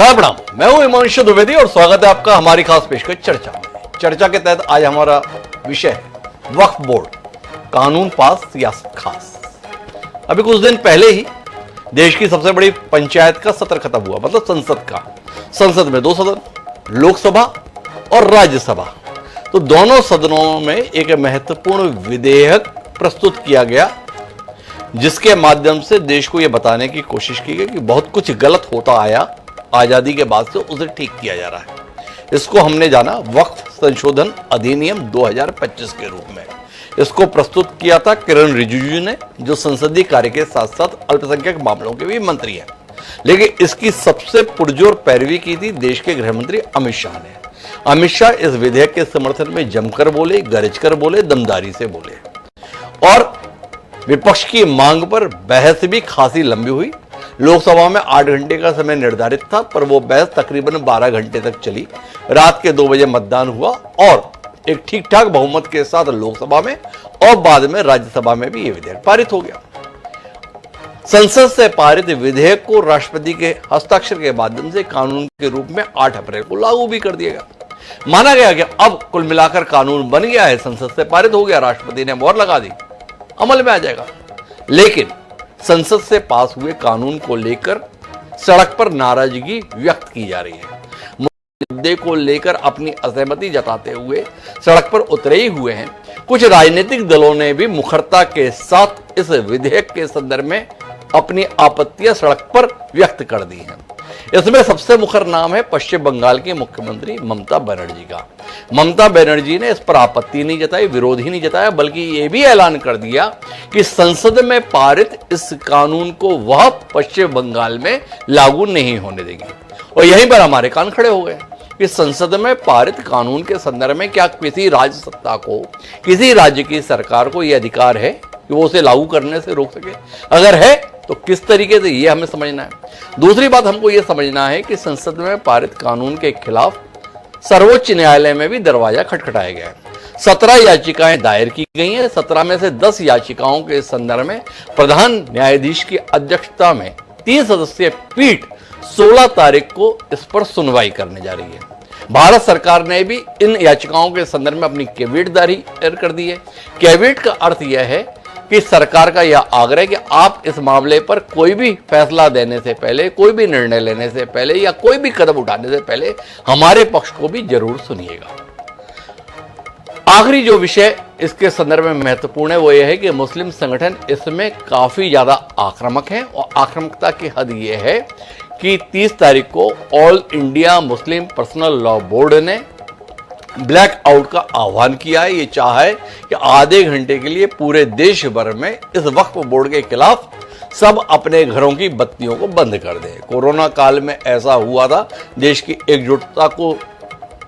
प्रणाम, मैं हूं हिमांशु द्विवेदी और स्वागत है आपका हमारी खास पेशकश चर्चा में। चर्चा के तहत आज हमारा विषय है वक्फ बोर्ड, कानून पास सियासत खास। अभी कुछ दिन पहले ही देश की सबसे बड़ी पंचायत का सत्र खत्म हुआ, मतलब संसद का। संसद में दो सदन, लोकसभा और राज्यसभा, तो दोनों सदनों में एक महत्वपूर्ण विधेयक प्रस्तुत किया गया, जिसके माध्यम से देश को यह बताने की कोशिश की गई कि बहुत कुछ गलत होता आया आजादी के बाद से, उसे ठीक किया जा रहा है। इसको हमने जाना वक्फ संशोधन अधिनियम 2025 के रूप में। इसको प्रस्तुत किया था किरण रिजिजू ने, जो संसदीय कार्य के साथ साथ अल्पसंख्यक मामलों के भी मंत्री हैं। लेकिन इसकी सबसे पुरजोर पैरवी की थी देश के गृह मंत्री अमित शाह ने। अमित शाह इस विधेयक के समर्थन में जमकर बोले, गरज कर बोले, दमदारी से बोले और विपक्ष की मांग पर बहस भी खासी लंबी हुई। लोकसभा में 8 घंटे का समय निर्धारित था, पर वो बहस तकरीबन 12 घंटे तक चली। रात के 2 बजे मतदान हुआ और एक ठीक ठाक बहुमत के साथ लोकसभा में और बाद में राज्यसभा में भी यह विधेयक पारित हो गया। संसद से पारित विधेयक को राष्ट्रपति के हस्ताक्षर के माध्यम से कानून के रूप में 8 अप्रैल को लागू भी कर दिया गया। माना गया कि अब कुल मिलाकर कानून बन गया है, संसद से पारित हो गया, राष्ट्रपति ने मोहर लगा दी, अमल में आ जाएगा। लेकिन संसद से पास हुए कानून को लेकर सड़क पर नाराजगी व्यक्त की जा रही है। मुद्दे को लेकर अपनी असहमति जताते हुए सड़क पर उतरे ही हुए हैं। कुछ राजनीतिक दलों ने भी मुखरता के साथ इस विधेयक के संदर्भ में अपनी आपत्तियां सड़क पर व्यक्त कर दी हैं। इसमें सबसे मुखर नाम है पश्चिम बंगाल की मुख्यमंत्री ममता बनर्जी का। ममता बनर्जी ने इस पर आपत्ति नहीं जताई, विरोध ही नहीं जताया, बल्कि यह भी ऐलान कर दिया कि संसद में पारित इस कानून को वह पश्चिम बंगाल में लागू नहीं होने देगी। और यहीं पर हमारे कान खड़े हो गए कि संसद में पारित कानून के संदर्भ में क्या किसी राज्य सत्ता को, किसी राज्य की सरकार को यह अधिकार है कि वो उसे लागू करने से रोक सके? अगर है तो किस तरीके से, ये हमें समझना है। दूसरी बात हमको यह समझना है कि संसद में पारित कानून के खिलाफ सर्वोच्च न्यायालय में भी दरवाजा खटखटाया गया है। 17 याचिकाएं दायर की गई हैं। 17 में से 10 याचिकाओं के संदर्भ में प्रधान न्यायाधीश की अध्यक्षता में 3 सदस्यीय पीठ 16 तारीख को इस पर सुनवाई करने जा रही है। भारत सरकार ने भी इन याचिकाओं के संदर्भ में अपनी कैविएट दायर कर दी है। कैविएट का अर्थ यह है कि सरकार का यह आग्रह कि आप इस मामले पर कोई भी फैसला देने से पहले, कोई भी निर्णय लेने से पहले या कोई भी कदम उठाने से पहले हमारे पक्ष को भी जरूर सुनिएगा। आखिरी जो विषय इसके संदर्भ में महत्वपूर्ण है वो यह है कि मुस्लिम संगठन इसमें काफी ज्यादा आक्रामक है और आक्रामकता की हद यह है कि 30 तारीख को all India Muslim personal law board ने ब्लैक आउट का आह्वान किया है। ये चाहा है कि आधे घंटे के लिए पूरे देश भर में इस वक्फ बोर्ड के खिलाफ सब अपने घरों की बत्तियों को बंद कर दें। कोरोना काल में ऐसा हुआ था, देश की एकजुटता को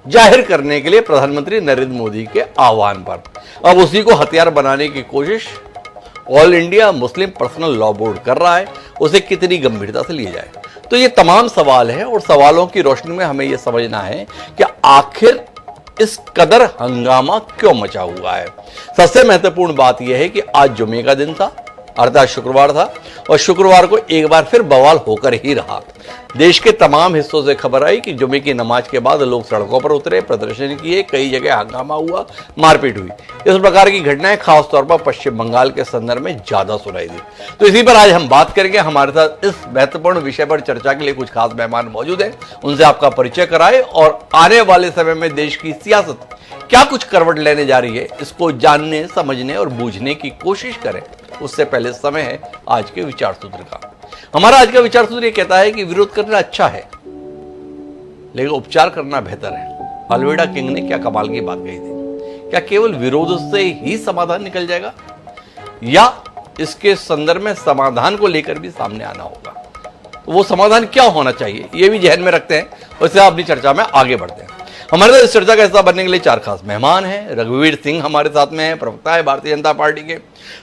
जाहिर करने के लिए प्रधानमंत्री नरेंद्र मोदी के आह्वान पर। अब उसी को हथियार बनाने की कोशिश all India Muslim personal law board कर रहा है। उसे कितनी गंभीरता से लिया जाए, तो ये तमाम सवाल है और सवालों की रोशनी में हमें यह समझना है कि आखिर इस कदर हंगामा क्यों मचा हुआ है। सबसे महत्वपूर्ण बात यह है कि आज जुमे का दिन था, अर्थात शुक्रवार था, और शुक्रवार को एक बार फिर बवाल होकर ही रहा। देश के तमाम हिस्सों से खबर आई कि जुमे की नमाज के बाद लोग सड़कों पर उतरे, प्रदर्शन किए, कई जगह हंगामा हुआ, मारपीट हुई। इस प्रकार की घटनाएं खासतौर पर पश्चिम बंगाल के संदर्भ में ज्यादा सुनाई दी। तो इसी पर आज हम बात करेंगे। हमारे साथ इस महत्वपूर्ण विषय पर चर्चा के लिए कुछ खास मेहमान मौजूद हैं, उनसे आपका परिचय कराए और आने वाले समय में देश की सियासत क्या कुछ करवट लेने जा रही है, इसको जानने, समझने और बूझने की कोशिश करें। उससे पहले समय है आज के विचार सूत्र का। हमारा आज का विचार सूत्र यह कहता है कि विरोध करना अच्छा है, लेकिन उपचार करना बेहतर है। अल्वेडा किंग ने क्या कमाल की बात कही थी। क्या केवल विरोध से ही समाधान निकल जाएगा, या इसके संदर्भ में समाधान को लेकर भी सामने आना होगा? तो वो समाधान क्या होना चाहिए, ये भी जहन में रखते हैं और इससे अपनी चर्चा में आगे बढ़ते हैं। हमारे साथ इस चर्चा का हिस्सा बनने के लिए 4 खास मेहमान हैं। रघुवीर सिंह हमारे साथ में है, प्रवक्ता है भारतीय जनता पार्टी के।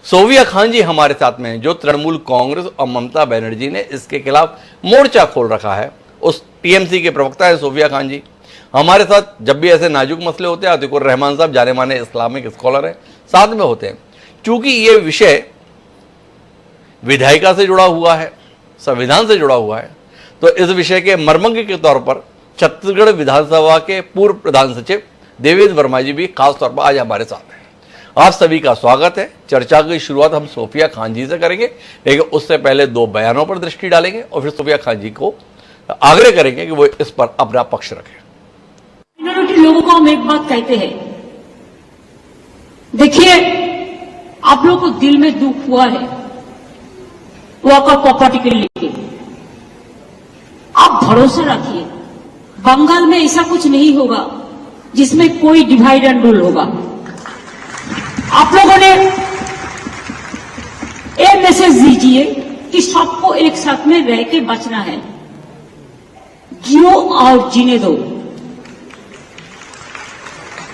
सोफिया खान जी हमारे साथ में हैं, जो तृणमूल कांग्रेस और ममता बनर्जी ने इसके खिलाफ मोर्चा खोल रखा है, उस टीएमसी के प्रवक्ता है सोफिया खान जी। हमारे साथ जब भी ऐसे नाजुक मसले होते हैं, अतिकुर रहमान साहब जाने माने इस्लामिक स्कॉलर हैं, साथ में होते हैं। चूंकि ये विषय विधायिका से जुड़ा हुआ है, संविधान से जुड़ा हुआ है, तो इस विषय के मर्मज्ञ के तौर पर छत्तीसगढ़ विधानसभा के पूर्व प्रधान सचिव देवेंद्र वर्मा जी भी खास तौर पर आज हमारे साथ हैं। आप सभी का स्वागत है। चर्चा की शुरुआत हम सोफिया खान जी से करेंगे, लेकिन उससे पहले दो बयानों पर दृष्टि डालेंगे और फिर सोफिया खान जी को आग्रह करेंगे कि वो इस पर अपना पक्ष रखें। मिनोरिटी लोगों को हम एक बात कहते हैं, देखिए आप लोगों को दिल में दुख हुआ है वॉकर प्रॉपर्टी के लिए, आप भरोसा रखिए बंगाल में ऐसा कुछ नहीं होगा जिसमें कोई डिवाइड एंड रूल होगा। आप लोगों ने एक मैसेज दीजिए कि सबको एक साथ में रह के बचना है, जियो और जीने दो।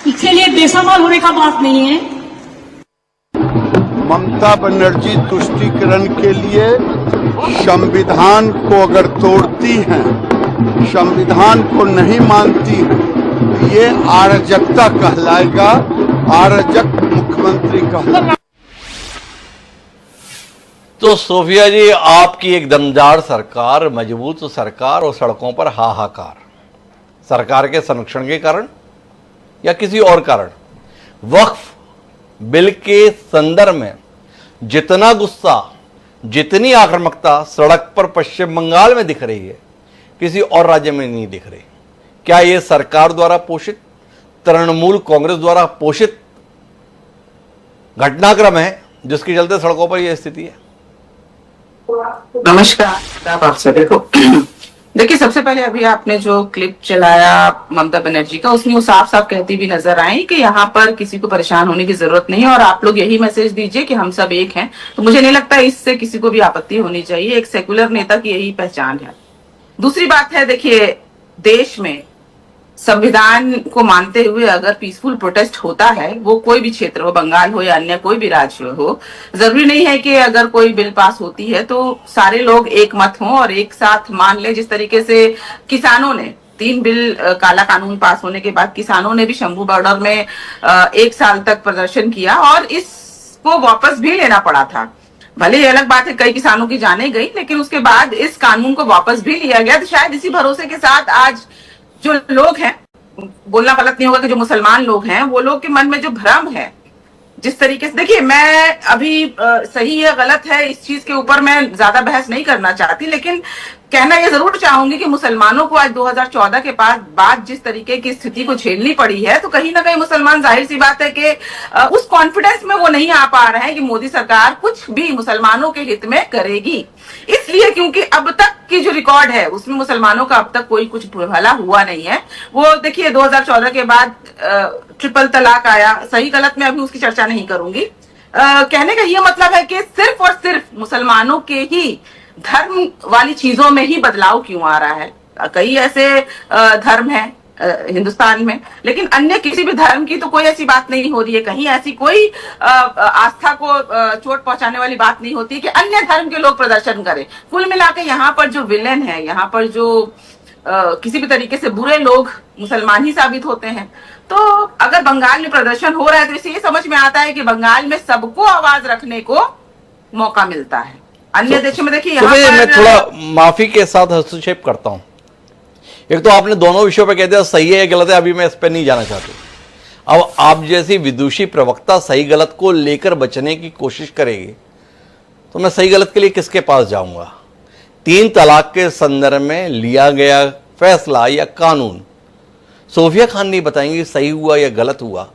इसके लिए बेसमाल होने का बात नहीं है। ममता बनर्जी तुष्टीकरण के लिए संविधान को अगर तोड़ती हैं, संविधान को नहीं मानती हैं, ये अराजकता कहलाएगा, अराजक मुख्यमंत्री कहलाएगा। तो सोफिया जी, आपकी एक दमदार सरकार, मजबूत सरकार और सड़कों पर हाहाकार, सरकार के संरक्षण के कारण या किसी और कारण वक्फ बिल के संदर्भ में जितना गुस्सा, जितनी आक्रामकता सड़क पर पश्चिम बंगाल में दिख रही है, किसी और राज्य में नहीं दिख रही। क्या यह सरकार द्वारा पोषित, तृणमूल कांग्रेस द्वारा पोषित घटनाक्रम है जिसके चलते सड़कों पर यह स्थिति है? नमस्कार आप सभी को। देखिए, सबसे पहले अभी आपने जो क्लिप चलाया ममता बनर्जी का, उसमें वो साफ साफ कहती भी नजर आई कि यहाँ पर किसी को परेशान होने की जरूरत नहीं है और आप लोग यही मैसेज दीजिए कि हम सब एक हैं। तो मुझे नहीं लगता इससे किसी को भी आपत्ति होनी चाहिए। एक सेकुलर नेता की यही पहचान है। दूसरी बात है, देखिए देश में संविधान को मानते हुए अगर पीसफुल प्रोटेस्ट होता है, वो कोई भी क्षेत्र हो, बंगाल हो या अन्य कोई भी राज्य हो, जरूरी नहीं है कि अगर कोई बिल पास होती है तो सारे लोग एक मत हों और एक साथ मान ले। जिस तरीके से किसानों ने 3 बिल काला कानून पास होने के बाद किसानों ने भी शंभू बॉर्डर में 1 साल तक प्रदर्शन किया और इसको वापस भी लेना पड़ा था। भले ये अलग बात है कई किसानों की जाने गई, लेकिन उसके बाद इस कानून को वापस भी लिया गया। तो शायद इसी भरोसे के साथ आज जो लोग हैं, बोलना गलत नहीं होगा कि जो मुसलमान लोग हैं, वो लोग के मन में जो भ्रम है, जिस तरीके से, देखिए मैं अभी सही या गलत है इस चीज के ऊपर मैं ज्यादा बहस नहीं करना चाहती, लेकिन कहना यह जरूर चाहूंगी कि मुसलमानों को आज 2014 के बाद जिस तरीके की स्थिति को झेलनी पड़ी है, तो कहीं ना कहीं मुसलमान, जाहिर सी बात है कि उस कॉन्फिडेंस में वो नहीं आ पा रहे हैं कि मोदी सरकार कुछ भी मुसलमानों के हित में करेगी। इसलिए क्योंकि अब तक की जो रिकॉर्ड है उसमें मुसलमानों का अब तक कोई कुछ भला हुआ नहीं है। वो देखिए 2014 के बाद ट्रिपल तलाक आया, सही गलत में अभी उसकी चर्चा नहीं करूंगी। कहने का ये मतलब है कि सिर्फ और सिर्फ मुसलमानों के ही धर्म वाली चीजों में ही बदलाव क्यों आ रहा है। कई ऐसे धर्म हैं हिंदुस्तान में, लेकिन अन्य किसी भी धर्म की तो कोई ऐसी बात नहीं हो रही है, कहीं ऐसी कोई आस्था को चोट पहुंचाने वाली बात नहीं होती कि अन्य धर्म के लोग प्रदर्शन करें। कुल मिला के यहाँ पर जो विलेन है, यहाँ पर जो किसी भी तरीके से बुरे लोग मुसलमान ही साबित होते हैं। तो अगर बंगाल में प्रदर्शन हो रहा है तो इसे ये समझ में आता है कि बंगाल में सबको आवाज रखने को मौका मिलता है। अन्य देशों में देखिए यहाँ पर मैं थोड़ा माफी के साथ हस्तक्षेप करता हूं। एक तो आपने दोनों विषयों पे कह दिया सही है या गलत है, अभी मैं इस पे नहीं जाना चाहती। अब आप जैसी विदुषी प्रवक्ता सही गलत को लेकर बचने की कोशिश करेगी तो मैं सही गलत के लिए किसके पास जाऊंगा? 3 तलाक के संदर्भ में लिया गया फैसला या कानून सोफिया खान नहीं बताएंगी सही हुआ या गलत हुआ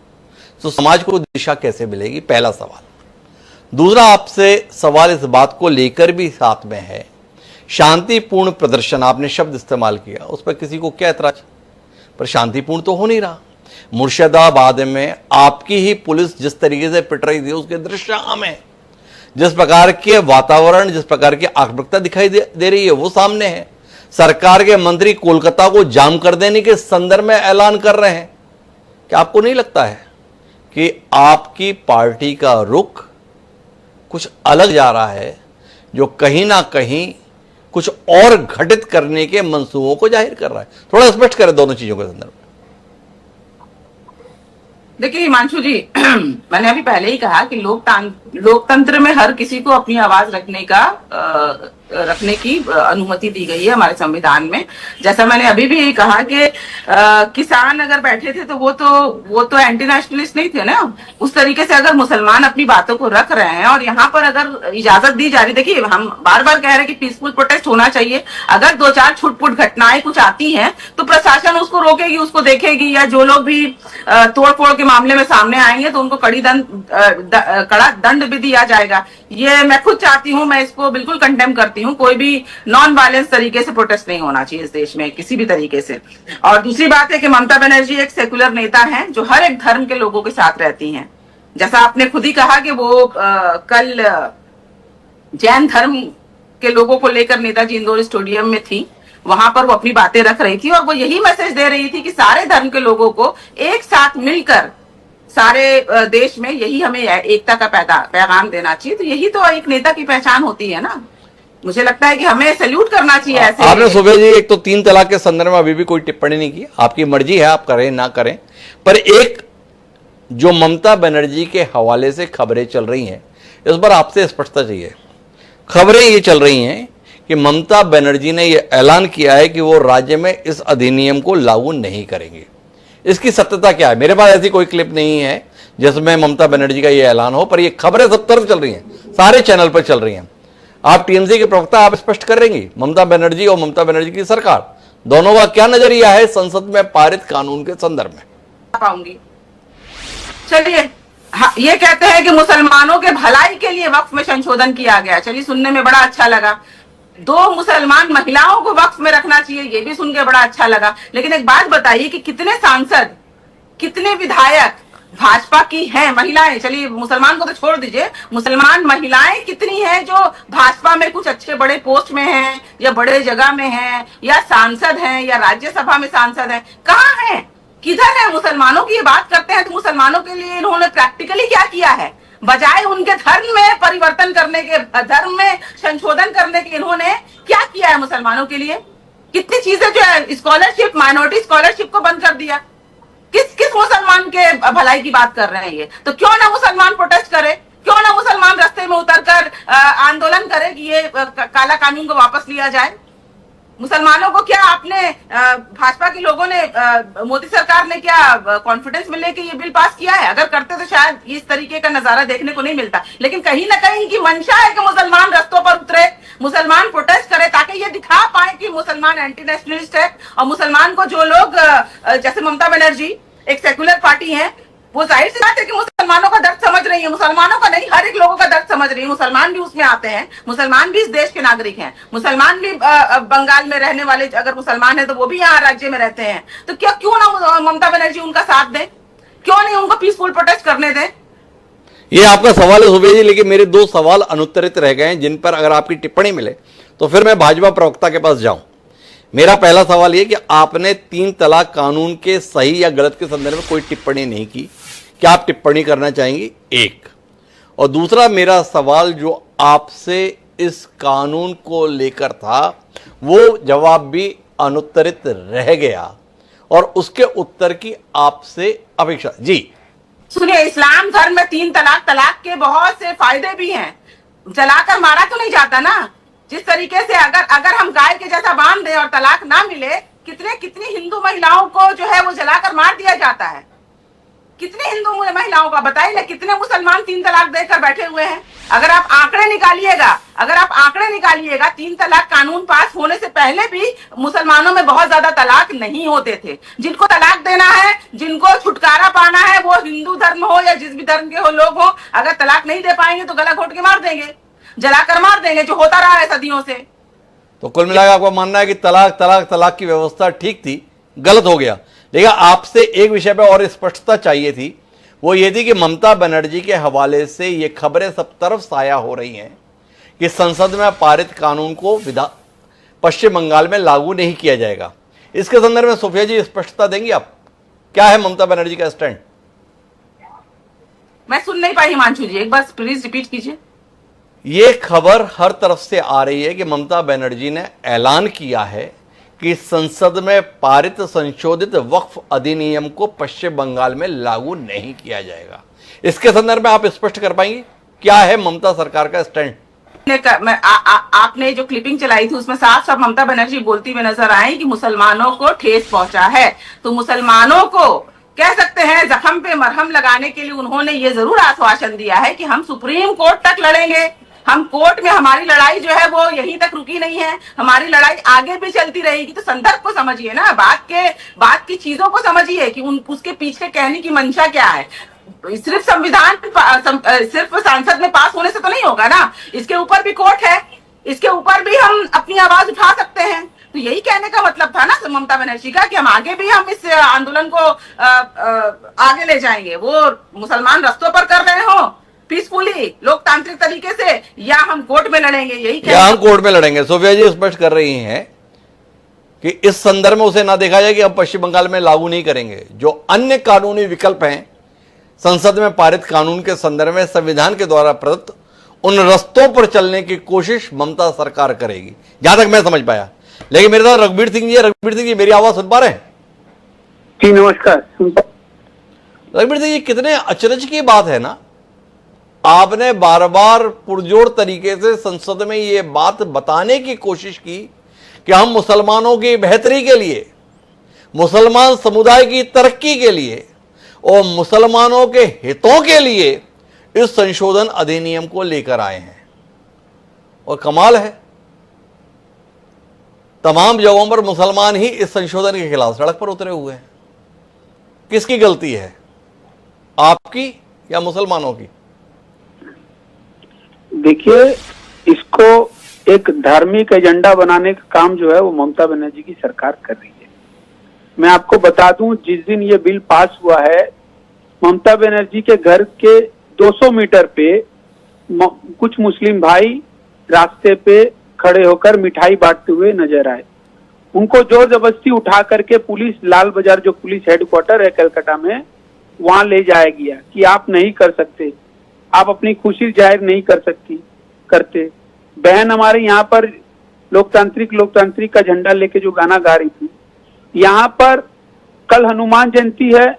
तो समाज को दिशा कैसे मिलेगी? पहला सवाल। दूसरा आपसे सवाल इस बात को लेकर भी साथ में है, शांतिपूर्ण प्रदर्शन आपने शब्द इस्तेमाल किया, उस पर किसी को क्या ऐतराज? पर शांतिपूर्ण तो हो नहीं रहा। मुर्शिदाबाद में आपकी ही पुलिस जिस तरीके से पिट रही थी उसके दृश्य आम है। जिस प्रकार के वातावरण, जिस प्रकार की आक्रामकता दिखाई दे रही है वो सामने है। सरकार के मंत्री कोलकाता को जाम कर देने के संदर्भ में ऐलान कर रहे हैं। क्या आपको नहीं लगता है कि आपकी पार्टी का रुख कुछ अलग जा रहा है, जो कहीं ना कहीं कुछ और घटित करने के मंसूबों को जाहिर कर रहा है? थोड़ा स्पष्ट करें दोनों चीजों के संदर्भ में। देखिए हिमांशु जी, मैंने अभी पहले ही कहा कि लोकतंत्र में हर किसी को अपनी आवाज रखने का रखने की अनुमति दी गई है हमारे संविधान में। जैसा मैंने अभी भी कहा कि किसान अगर बैठे थे तो वो तो एंटी नेशनलिस्ट नहीं थे ना। उस तरीके से अगर मुसलमान अपनी बातों को रख रहे हैं और यहाँ पर अगर इजाजत दी जा रही, देखिए हम बार बार कह रहे हैं कि पीसफुल प्रोटेस्ट होना चाहिए। अगर 2-4 छुटपुट घटनाएं कुछ आती हैं तो प्रशासन उसको रोकेगी, उसको देखेगी, या जो लोग भी तोड़फोड़ के मामले में सामने आएंगे तो उनको कड़ा दंड भी दिया जाएगा। ये मैं खुद चाहती हूँ, मैं इसको बिल्कुल कंडेम करती हूँ। कोई भी नॉन वायलेंस तरीके से प्रोटेस्ट नहीं होना चाहिए इस देश में किसी भी तरीके से। और दूसरी बात है कि ममता बनर्जी एक सेकुलर नेता हैं जो हर एक धर्म के लोगों के साथ रहती हैं। जैसा आपने खुद ही कहा कि वो कल जैन धर्म के लोगों को लेकर नेताजी इंदौर स्टेडियम में थी, वहां पर वो अपनी बातें रख रही थी और वो यही मैसेज दे रही थी कि सारे धर्म के लोगों को एक साथ मिलकर सारे देश में यही हमें एकता का पैगाम देना चाहिए। तो यही तो एक नेता की पहचान होती है ना। मुझे लगता है कि हमें सैल्यूट करना चाहिए ऐसे। आपने सुबह जी एक तो 3 तलाक के संदर्भ में अभी भी कोई टिप्पणी नहीं की, आपकी मर्जी है, आप करें ना करें, पर एक जो ममता बनर्जी के हवाले से खबरें चल रही हैं इस पर आपसे स्पष्टता चाहिए। खबरें ये चल रही हैं कि ममता बनर्जी ने यह ऐलान किया है कि वो राज्य में इस अधिनियम को लागू नहीं करेंगे। इसकी सत्यता क्या है? मेरे पास ऐसी कोई क्लिप नहीं है जिसमें ममता बनर्जी का ये ऐलान हो, पर ये खबरें सब तरफ चल रही हैं, सारे चैनल पर चल रही हैं। आप टीएमसी के प्रवक्ता, आप स्पष्ट करेंगी ममता बनर्जी और ममता बनर्जी की सरकार दोनों का क्या नजरिया है संसद में पारित कानून के संदर्भ में? पाऊंगी। चलिए, ये कहते हैं कि मुसलमानों के भलाई के लिए वक्फ में संशोधन किया गया। चलिए, सुनने में बड़ा अच्छा लगा। 2 मुसलमान महिलाओं को वक्फ में रखना चाहिए, ये भी सुन के बड़ा अच्छा लगा। लेकिन एक बात बताइए कि कितने सांसद, कितने विधायक भाजपा की हैं महिलाएं? चलिए, मुसलमान को तो छोड़ दीजिए, मुसलमान महिलाएं कितनी हैं जो भाजपा में कुछ अच्छे बड़े पोस्ट में हैं या बड़े जगह में हैं या सांसद हैं या राज्यसभा में सांसद हैं? कहाँ हैं, किधर है? मुसलमानों की ये बात करते हैं तो मुसलमानों के लिए इन्होंने प्रैक्टिकली क्या किया है? बजाय उनके धर्म में परिवर्तन करने के, धर्म में संशोधन करने के, इन्होंने क्या किया है मुसलमानों के लिए? कितनी चीजें जो है, स्कॉलरशिप, माइनॉरिटी स्कॉलरशिप को बंद कर दिया। किस मुसलमान के भलाई की बात कर रहे हैं ये? तो क्यों ना मुसलमान प्रोटेस्ट करे, क्यों ना मुसलमान रास्ते में उतरकर आंदोलन करे कि ये काला कानून को वापस लिया जाए? मुसलमानों को क्या आपने, भाजपा के लोगों ने, मोदी सरकार ने क्या कॉन्फिडेंस में लेके ये बिल पास किया है? अगर करते तो शायद इस तरीके का नजारा देखने को नहीं मिलता। लेकिन कहीं ना कहीं इनकी मंशा है कि मुसलमान रास्तों पर उतरे, मुसलमान प्रोटेस्ट करे, ताकि ये दिखा पाए कि मुसलमान एंटी नेशनलिस्ट है। और मुसलमान को जो लोग, जैसे ममता बनर्जी एक सेकुलर पार्टी है, वो जाहिर सी बात है कि मुसलमानों का दर्द समझ रही है। मुसलमानों का नहीं, हर एक लोगों का दर्द समझ रही है। मुसलमान भी उसमें आते हैं, मुसलमान भी इस देश के नागरिक हैं, मुसलमान भी बंगाल में रहने वाले अगर मुसलमान है तो वो भी यहाँ राज्य में रहते हैं। तो क्यों ना ममता बनर्जी उनका साथ दे, क्यों नहीं उनको पीसफुल प्रोटेस्ट करने दे? ये आपका सवाल है सुबह जी, लेकिन मेरे 2 सवाल अनुत्तरित रह गए हैं जिन पर अगर आपकी टिप्पणी मिले तो फिर मैं भाजपा प्रवक्ता के पास जाऊं। मेरा पहला सवाल यह कि आपने 3 तलाक कानून के सही या गलत के संदर्भ में कोई टिप्पणी नहीं की, क्या आप टिप्पणी करना चाहेंगी? एक। और दूसरा मेरा सवाल जो आपसे इस कानून को लेकर था वो जवाब भी अनुत्तरित रह गया और उसके उत्तर की आपसे अपेक्षा। जी सुनिए, इस्लाम धर्म में 3 तलाक के बहुत से फायदे भी हैं। जलाकर मारा तो नहीं जाता ना। जिस तरीके से अगर हम गाय के जैसा बांध दें और तलाक ना मिले, कितनी हिंदू महिलाओं को जो है वो जलाकर मार दिया जाता है। कितने हिंदू महिलाओं का बताइए ना, कितने मुसलमान 3 तलाक देकर बैठे हुए हैं? अगर आप आंकड़े निकालिएगा 3 तलाक कानून पास होने से पहले भी मुसलमानों में बहुत ज्यादा तलाक नहीं होते थे। जिनको तलाक देना है, जिनको छुटकारा पाना है, वो हिंदू धर्म हो या जिस भी धर्म के हो लोग हो, अगर तलाक नहीं दे पाएंगे तो गला घोट के मार देंगे, जलाकर मार देंगे, जो होता रहा है सदियों से। तो कुल मिलाकर आपका मानना है कि तलाक की व्यवस्था ठीक थी, गलत हो गया। लेकिन आपसे एक विषय पर और स्पष्टता चाहिए थी, वो ये थी कि ममता बनर्जी के हवाले से ये खबरें सब तरफ साया हो रही हैं कि संसद में पारित कानून को पश्चिम बंगाल में लागू नहीं किया जाएगा। इसके संदर्भ में सोफिया जी स्पष्टता देंगी आप? क्या है ममता बनर्जी का स्टैंड? मैं सुन नहीं पाई हिमांशु जी, एक बार प्लीज रिपीट कीजिए। ये खबर हर तरफ से आ रही है कि ममता बनर्जी ने ऐलान किया है कि संसद में पारित संशोधित वक्फ अधिनियम को पश्चिम बंगाल में लागू नहीं किया जाएगा। इसके संदर्भ में आप स्पष्ट कर पाएंगे क्या है ममता सरकार का स्टैंड? आपने जो क्लिपिंग चलाई थी उसमें साफ साफ ममता बनर्जी बोलती हुई नजर आई कि मुसलमानों को ठेस पहुंचा है। तो मुसलमानों को कह सकते हैं जख्म पे मरहम लगाने के लिए उन्होंने ये जरूर आश्वासन दिया है कि हम सुप्रीम कोर्ट तक लड़ेंगे, हम कोर्ट में हमारी लड़ाई जो है वो यहीं तक रुकी नहीं है, हमारी लड़ाई आगे भी चलती रहेगी। तो संदर्भ को समझिए ना, बात की चीजों को समझिए कि उसके पीछे कहने की मंशा क्या है। सिर्फ सिर्फ सांसद में पास होने से तो नहीं होगा ना, इसके ऊपर भी कोर्ट है, इसके ऊपर भी हम अपनी आवाज उठा सकते हैं। तो यही कहने का मतलब था ना ममता बनर्जी का कि हम आगे भी हम इस आंदोलन को आगे ले जाएंगे, वो मुसलमान रस्तों पर कर रहे हो पीसफुली लोकतांत्रिक तरीके से, या हम कोर्ट में लड़ेंगे, यही या हम कोर्ट में लड़ेंगे। सोफिया जी स्पष्ट कर रही हैं कि इस संदर्भ में उसे ना देखा जाए कि हम पश्चिम बंगाल में लागू नहीं करेंगे। जो अन्य कानूनी विकल्प हैं संसद में पारित कानून के संदर्भ में संविधान के द्वारा प्रदत्त उन रस्तों पर चलने की कोशिश ममता सरकार करेगी, जहां तक मैं समझ पाया। लेकिन मेरे साथ रघुबीर सिंह जी है। रघुबीर सिंह जी मेरी आवाज सुन पा रहे हैं? जी नमस्कार। रघुबीर सिंह जी, कितने अचरज की बात है ना, आपने बार बार पुरजोर तरीके से संसद में ये बात बताने की कोशिश की कि हम मुसलमानों की बेहतरी के लिए, मुसलमान समुदाय की तरक्की के लिए और मुसलमानों के हितों के लिए इस संशोधन अधिनियम को लेकर आए हैं। और कमाल है, तमाम जगहों पर मुसलमान ही इस संशोधन के खिलाफ सड़क पर उतरे हुए हैं। किसकी गलती है, आपकी या मुसलमानों की? देखिए, इसको एक धार्मिक एजेंडा बनाने का काम जो है वो ममता बनर्जी की सरकार कर रही है। मैं आपको बता दूं, जिस दिन ये बिल पास हुआ है, ममता बनर्जी के घर के 200 मीटर पे कुछ मुस्लिम भाई रास्ते पे खड़े होकर मिठाई बांटते हुए नजर आए। उनको जोर जबरदस्ती उठा करके पुलिस लाल बाजार, जो पुलिस हेडक्वार्टर है कलकत्ता में, वहां ले जाया गया कि आप नहीं कर सकते, आप अपनी खुशी जाहिर नहीं कर करते। बहन हमारे यहाँ पर लोकतांत्रिक का झंडा लेके जो गाना गा रही थी, यहाँ पर कल हनुमान जयंती है,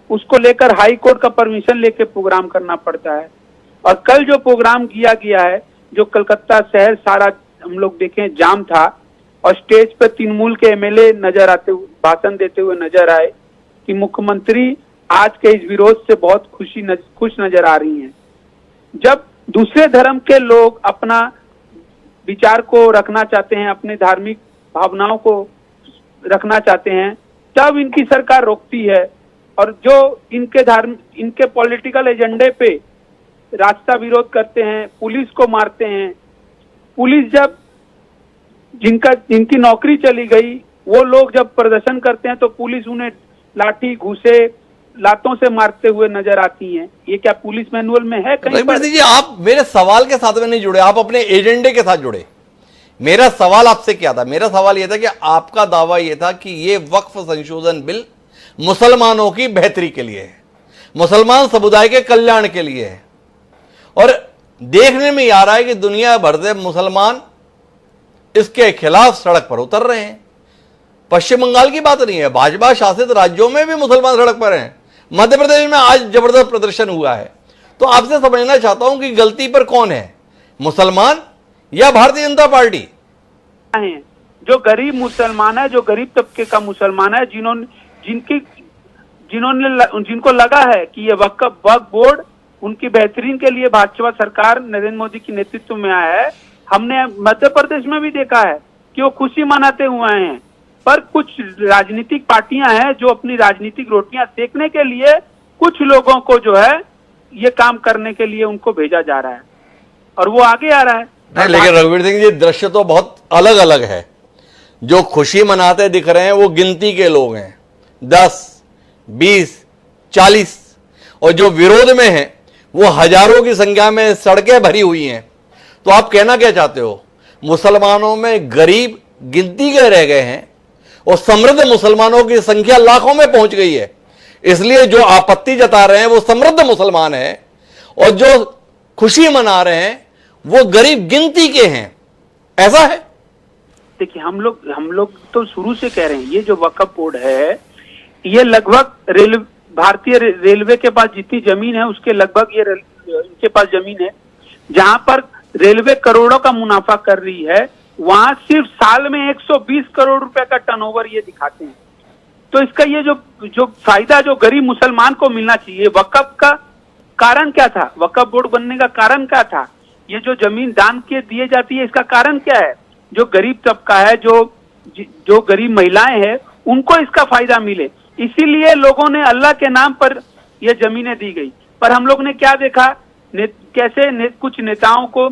उसको लेकर हाई कोर्ट का परमिशन लेके प्रोग्राम करना पड़ता है। और कल जो प्रोग्राम किया गया है, जो कलकत्ता शहर सारा हम लोग देखें जाम था, और स्टेज पर तृणमूल के एमएलए नजर आते हुए, भाषण देते हुए नजर आए कि मुख्यमंत्री आज के इस विरोध से बहुत खुश नजर आ रही हैं। जब दूसरे धर्म के लोग अपना विचार को रखना चाहते हैं, अपने धार्मिक भावनाओं को रखना चाहते हैं, तब इनकी सरकार रोकती है। और जो इनके पॉलिटिकल एजेंडे पे रास्ता विरोध करते हैं, पुलिस को मारते हैं। पुलिस जब जिनकी नौकरी चली गई, वो लोग जब प्रदर्शन करते हैं तो पुलिस उन्हें लाठी घूसे लातों से मारते हुए नजर आती हैं। ये क्या पुलिस मैनुअल में है कहीं पर? जी, आप मेरे सवाल के साथ में नहीं जुड़े, आप अपने एजेंडे के साथ जुड़े। मेरा सवाल आपसे क्या था? मेरा सवाल यह था कि आपका दावा यह था कि यह वक्फ संशोधन बिल मुसलमानों की बेहतरी के लिए है, मुसलमान समुदाय के कल्याण के लिए है। और देखने में आ रहा है कि दुनिया भर से मुसलमान इसके खिलाफ सड़क पर उतर रहे हैं। पश्चिम बंगाल की बात नहीं है, भाजपा शासित राज्यों में भी मुसलमान सड़क पर हैं। मध्य प्रदेश में आज जबरदस्त प्रदर्शन हुआ है। तो आपसे समझना चाहता हूं कि गलती पर कौन है, मुसलमान या भारतीय जनता पार्टी? जो गरीब मुसलमान है, जो गरीब तबके का मुसलमान है, जिनको लगा है कि ये वक्फ बोर्ड उनकी बेहतरीन के लिए भाजपा सरकार नरेंद्र मोदी की नेतृत्व में आया है। हमने मध्य प्रदेश में भी देखा है कि वो खुशी मनाते हुए हैं। पर कुछ राजनीतिक पार्टियां हैं जो अपनी राजनीतिक रोटियां सेकने के लिए कुछ लोगों को जो है ये काम करने के लिए उनको भेजा जा रहा है और वो आगे आ रहा है। नहीं, लेकिन रघुवीर सिंह जी, दृश्य तो बहुत अलग अलग है। जो खुशी मनाते दिख रहे हैं वो गिनती के लोग हैं, 10, 20, 40, और जो विरोध में हैं वो हजारों की संख्या में सड़कें भरी हुई हैं। तो आप कहना क्या चाहते हो? मुसलमानों में गरीब गिनती के रह गए हैं और समृद्ध मुसलमानों की संख्या लाखों में पहुंच गई है, इसलिए जो आपत्ति जता रहे हैं वो समृद्ध मुसलमान हैं और जो खुशी मना रहे हैं वो गरीब गिनती के हैं, ऐसा है? देखिए, हम लोग तो शुरू से कह रहे हैं, ये जो वक्फ बोर्ड है ये लगभग भारतीय रेलवे के पास जितनी जमीन है उसके लगभग ये इनके पास जमीन है, जहां पर रेलवे करोड़ों का मुनाफा कर रही है, वहां सिर्फ साल में 120 करोड़ रुपए का टर्नओवर ये दिखाते हैं। तो इसका ये जो फायदा जो गरीब मुसलमान को मिलना चाहिए, वक्फ का कारण क्या था, वक्फ बोर्ड बनने का कारण क्या था, ये जो जमीन दान के दिए जाती है इसका कारण क्या है, जो गरीब तबका है, जो गरीब महिलाएं हैं, उनको इसका फायदा मिले, इसीलिए लोगों ने अल्लाह के नाम पर ये जमीनें दी गई। पर हम लोग ने क्या देखा, कैसे कुछ नेताओं को,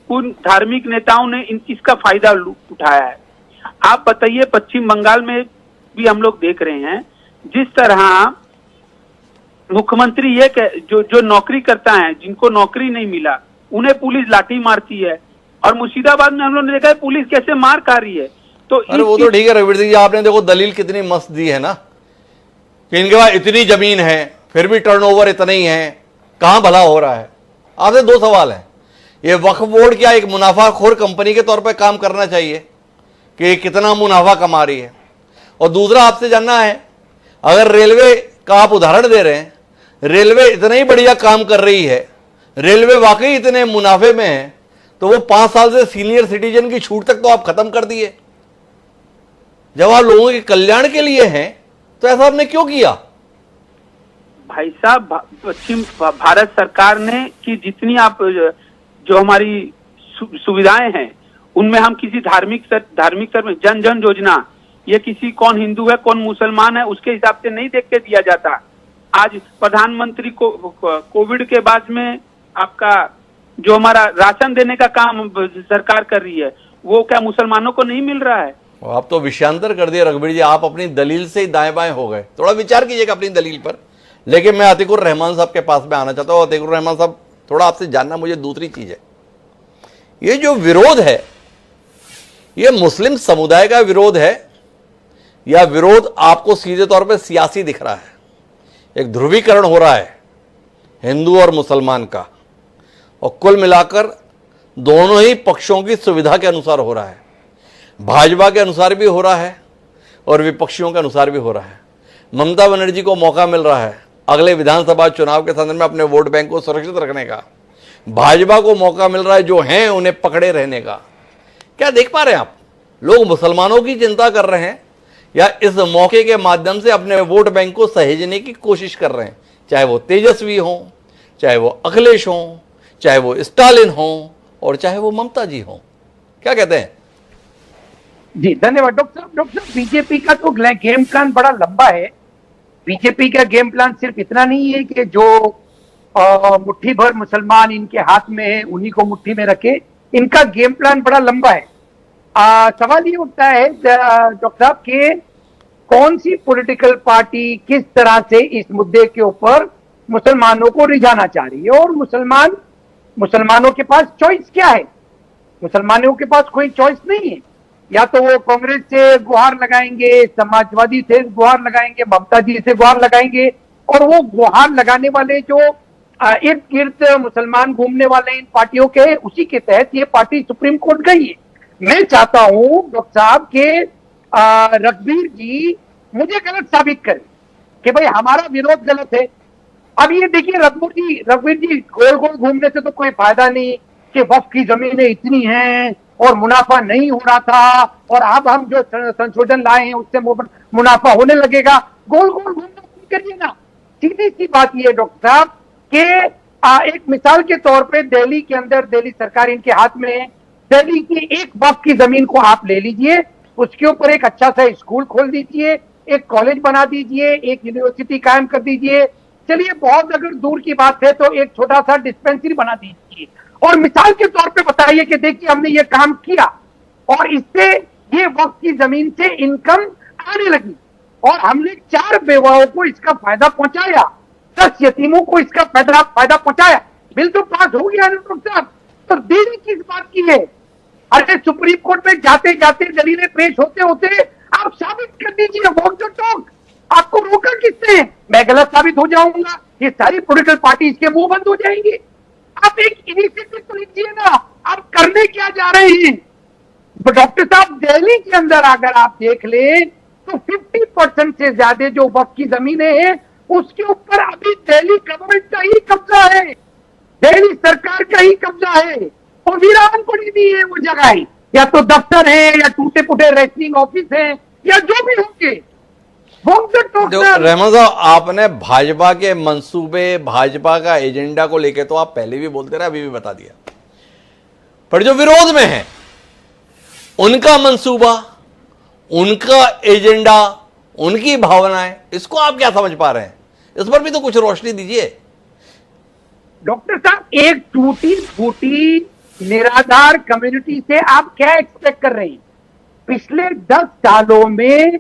उन धार्मिक नेताओं ने इसका फायदा उठाया है। आप बताइए, पश्चिम बंगाल में भी हम लोग देख रहे हैं, जिस तरह मुख्यमंत्री ये जो नौकरी करता है, जिनको नौकरी नहीं मिला उन्हें पुलिस लाठी मारती है, और मुर्शिदाबाद में हम लोग ने देखा है पुलिस कैसे मार खा रही है। तो अरे वो तो ठीक है रघुवीर जी, आपने देखो दलील कितनी मस्त दी है ना, कि इनके पास इतनी जमीन है फिर भी टर्नओवर इतना ही है, कहां भला हो रहा है। आपसे दो सवाल है, ये वक्फ बोर्ड क्या एक मुनाफाखोर कंपनी के तौर पर काम करना चाहिए कि कितना मुनाफा कमा रही है, और दूसरा आपसे जानना है, अगर रेलवे का आप उदाहरण दे रहे हैं, रेलवे इतना ही बढ़िया काम कर रही है, रेलवे वाकई इतने मुनाफे में है, तो वो 5 साल से सीनियर सिटीजन की छूट तक तो आप खत्म कर दिए। जब आप लोगों के कल्याण के लिए हैं तो ऐसा आपने क्यों किया? भाई साहब, पश्चिम भारत सरकार ने कि जितनी आप जो हमारी सुविधाएं हैं उनमें हम किसी धार्मिक जन जन योजना, ये किसी कौन हिंदू है कौन मुसलमान है उसके हिसाब से नहीं देख के दिया जाता। आज प्रधानमंत्री को कोविड के बाद में आपका जो हमारा राशन देने का काम सरकार कर रही है, वो क्या मुसलमानों को नहीं मिल रहा है? आप तो विषयांतर कर दिए रघुवीर जी, आप अपनी दलील से ही दाएं बाएं हो गए। थोड़ा विचार कीजिएगा अपनी दलील पर। लेकिन मैं अतीकुर रहमान साहब के पास में आना चाहता हूँ। अतीकुर रहमान साहब, थोड़ा आपसे जानना मुझे दूसरी चीज है, ये जो विरोध है ये मुस्लिम समुदाय का विरोध है या विरोध आपको सीधे तौर पर सियासी दिख रहा है? एक ध्रुवीकरण हो रहा है हिंदू और मुसलमान का, और कुल मिलाकर दोनों ही पक्षों की सुविधा के अनुसार हो रहा है, भाजपा के अनुसार भी हो रहा है और विपक्षियों के अनुसार भी हो रहा है। ममता बनर्जी को मौका मिल रहा है अगले विधानसभा चुनाव के संदर्भ में अपने वोट बैंक को सुरक्षित रखने का, भाजपा को मौका मिल रहा है जो हैं उन्हें पकड़े रहने का। क्या देख पा रहे हैं आप, लोग मुसलमानों की चिंता कर रहे हैं या इस मौके के माध्यम से अपने वोट बैंक को सहेजने की कोशिश कर रहे हैं, चाहे वो तेजस्वी हों, चाहे वो अखिलेश हों, चाहे वो स्टालिन हों और चाहे वो ममता जी हों? क्या कहते हैं? जी धन्यवाद डॉक्टर साहब। बीजेपी का तो गेम प्लान बड़ा लंबा है। बीजेपी का गेम प्लान सिर्फ इतना नहीं है कि जो मुट्ठी भर मुसलमान इनके हाथ में है उन्हीं को मुट्ठी में रखे, इनका गेम प्लान बड़ा लंबा है। सवाल ये उठता है डॉक्टर साहब कि कौन सी पॉलिटिकल पार्टी किस तरह से इस मुद्दे के ऊपर मुसलमानों को रिझाना चाह रही है, और मुसलमानों के पास चॉइस क्या है? मुसलमानों के पास कोई चॉइस नहीं है। या तो वो कांग्रेस से गुहार लगाएंगे, समाजवादी से गुहार लगाएंगे, ममता जी से गुहार लगाएंगे, और वो गुहार लगाने वाले जो इर्द गिर्द मुसलमान घूमने वाले इन पार्टियों के, उसी के तहत ये पार्टी सुप्रीम कोर्ट गई है। मैं चाहता हूं डॉक्टर साहब के रघुवीर जी मुझे गलत साबित करें कि भाई हमारा विरोध गलत है। अब ये देखिए रघुवीर जी गोल गोल घूमने से तो कोई फायदा नहीं कि वक्फ की जमीनें इतनी हैं और मुनाफा नहीं हो रहा था, और अब हम जो संशोधन लाए हैं उससे मुनाफा होने लगेगा। गोल गोल घूमना करिए ना। सीधी सी बात ये डॉक्टर साहब कि एक मिसाल के तौर पे दिल्ली के अंदर, दिल्ली सरकार इनके हाथ में है, दिल्ली की एक वक्फ की जमीन को आप ले लीजिए, उसके ऊपर एक अच्छा सा स्कूल खोल दीजिए, एक कॉलेज बना दीजिए, एक यूनिवर्सिटी कायम कर दीजिए, चलिए बहुत अगर दूर की बात है तो एक छोटा सा डिस्पेंसरी बना दीजिए, और मिसाल के तौर पे बताइए कि देखिए हमने ये काम किया और इससे ये वक्फ की जमीन से इनकम आने लगी, और हमने 4 बेवाओं को इसका फायदा पहुंचाया, 10 यतीमों को इसका फायदा पहुंचाया। बिल तो पास हो गया डॉक्टर साहब, तो देरी किस बात की है? अरे सुप्रीम कोर्ट में जाते जाते दलीलें पेश होते होते आप साबित कर दीजिए, वॉक द टॉक। आपको रोका किसने? मैं गलत साबित हो जाऊंगा, ये सारी पॉलिटिकल पार्टी इसके मुंह बंद हो जाएंगी। आप एक इनिशिएटिव तो लीजिए ना, आप करने क्या जा रहे हैं? डॉक्टर साहब दिल्ली के अंदर अगर आप देख लें तो 50% से ज्यादा जो वक्फ की जमीनें हैं उसके ऊपर अभी दिल्ली गवर्नमेंट का ही कब्जा है, दिल्ली सरकार का ही कब्जा है, और वीरान पड़ी हुई है वो जगह, या तो दफ्तर है या टूटे फूटे रेस्टिंग ऑफिस है या जो भी होंगे। रहमान साहब, आपने भाजपा के मंसूबे, भाजपा का एजेंडा को लेकर तो आप पहले भी बोलते रहे, अभी भी बता दिया, पर जो विरोध में है उनका मंसूबा, उनका एजेंडा, उनकी भावनाएं, इसको आप क्या समझ पा रहे हैं? इस पर भी तो कुछ रोशनी दीजिए। डॉक्टर साहब, एक टूटी फूटी निराधार कम्युनिटी से आप क्या एक्सपेक्ट कर रहे हैं? पिछले 10 सालों में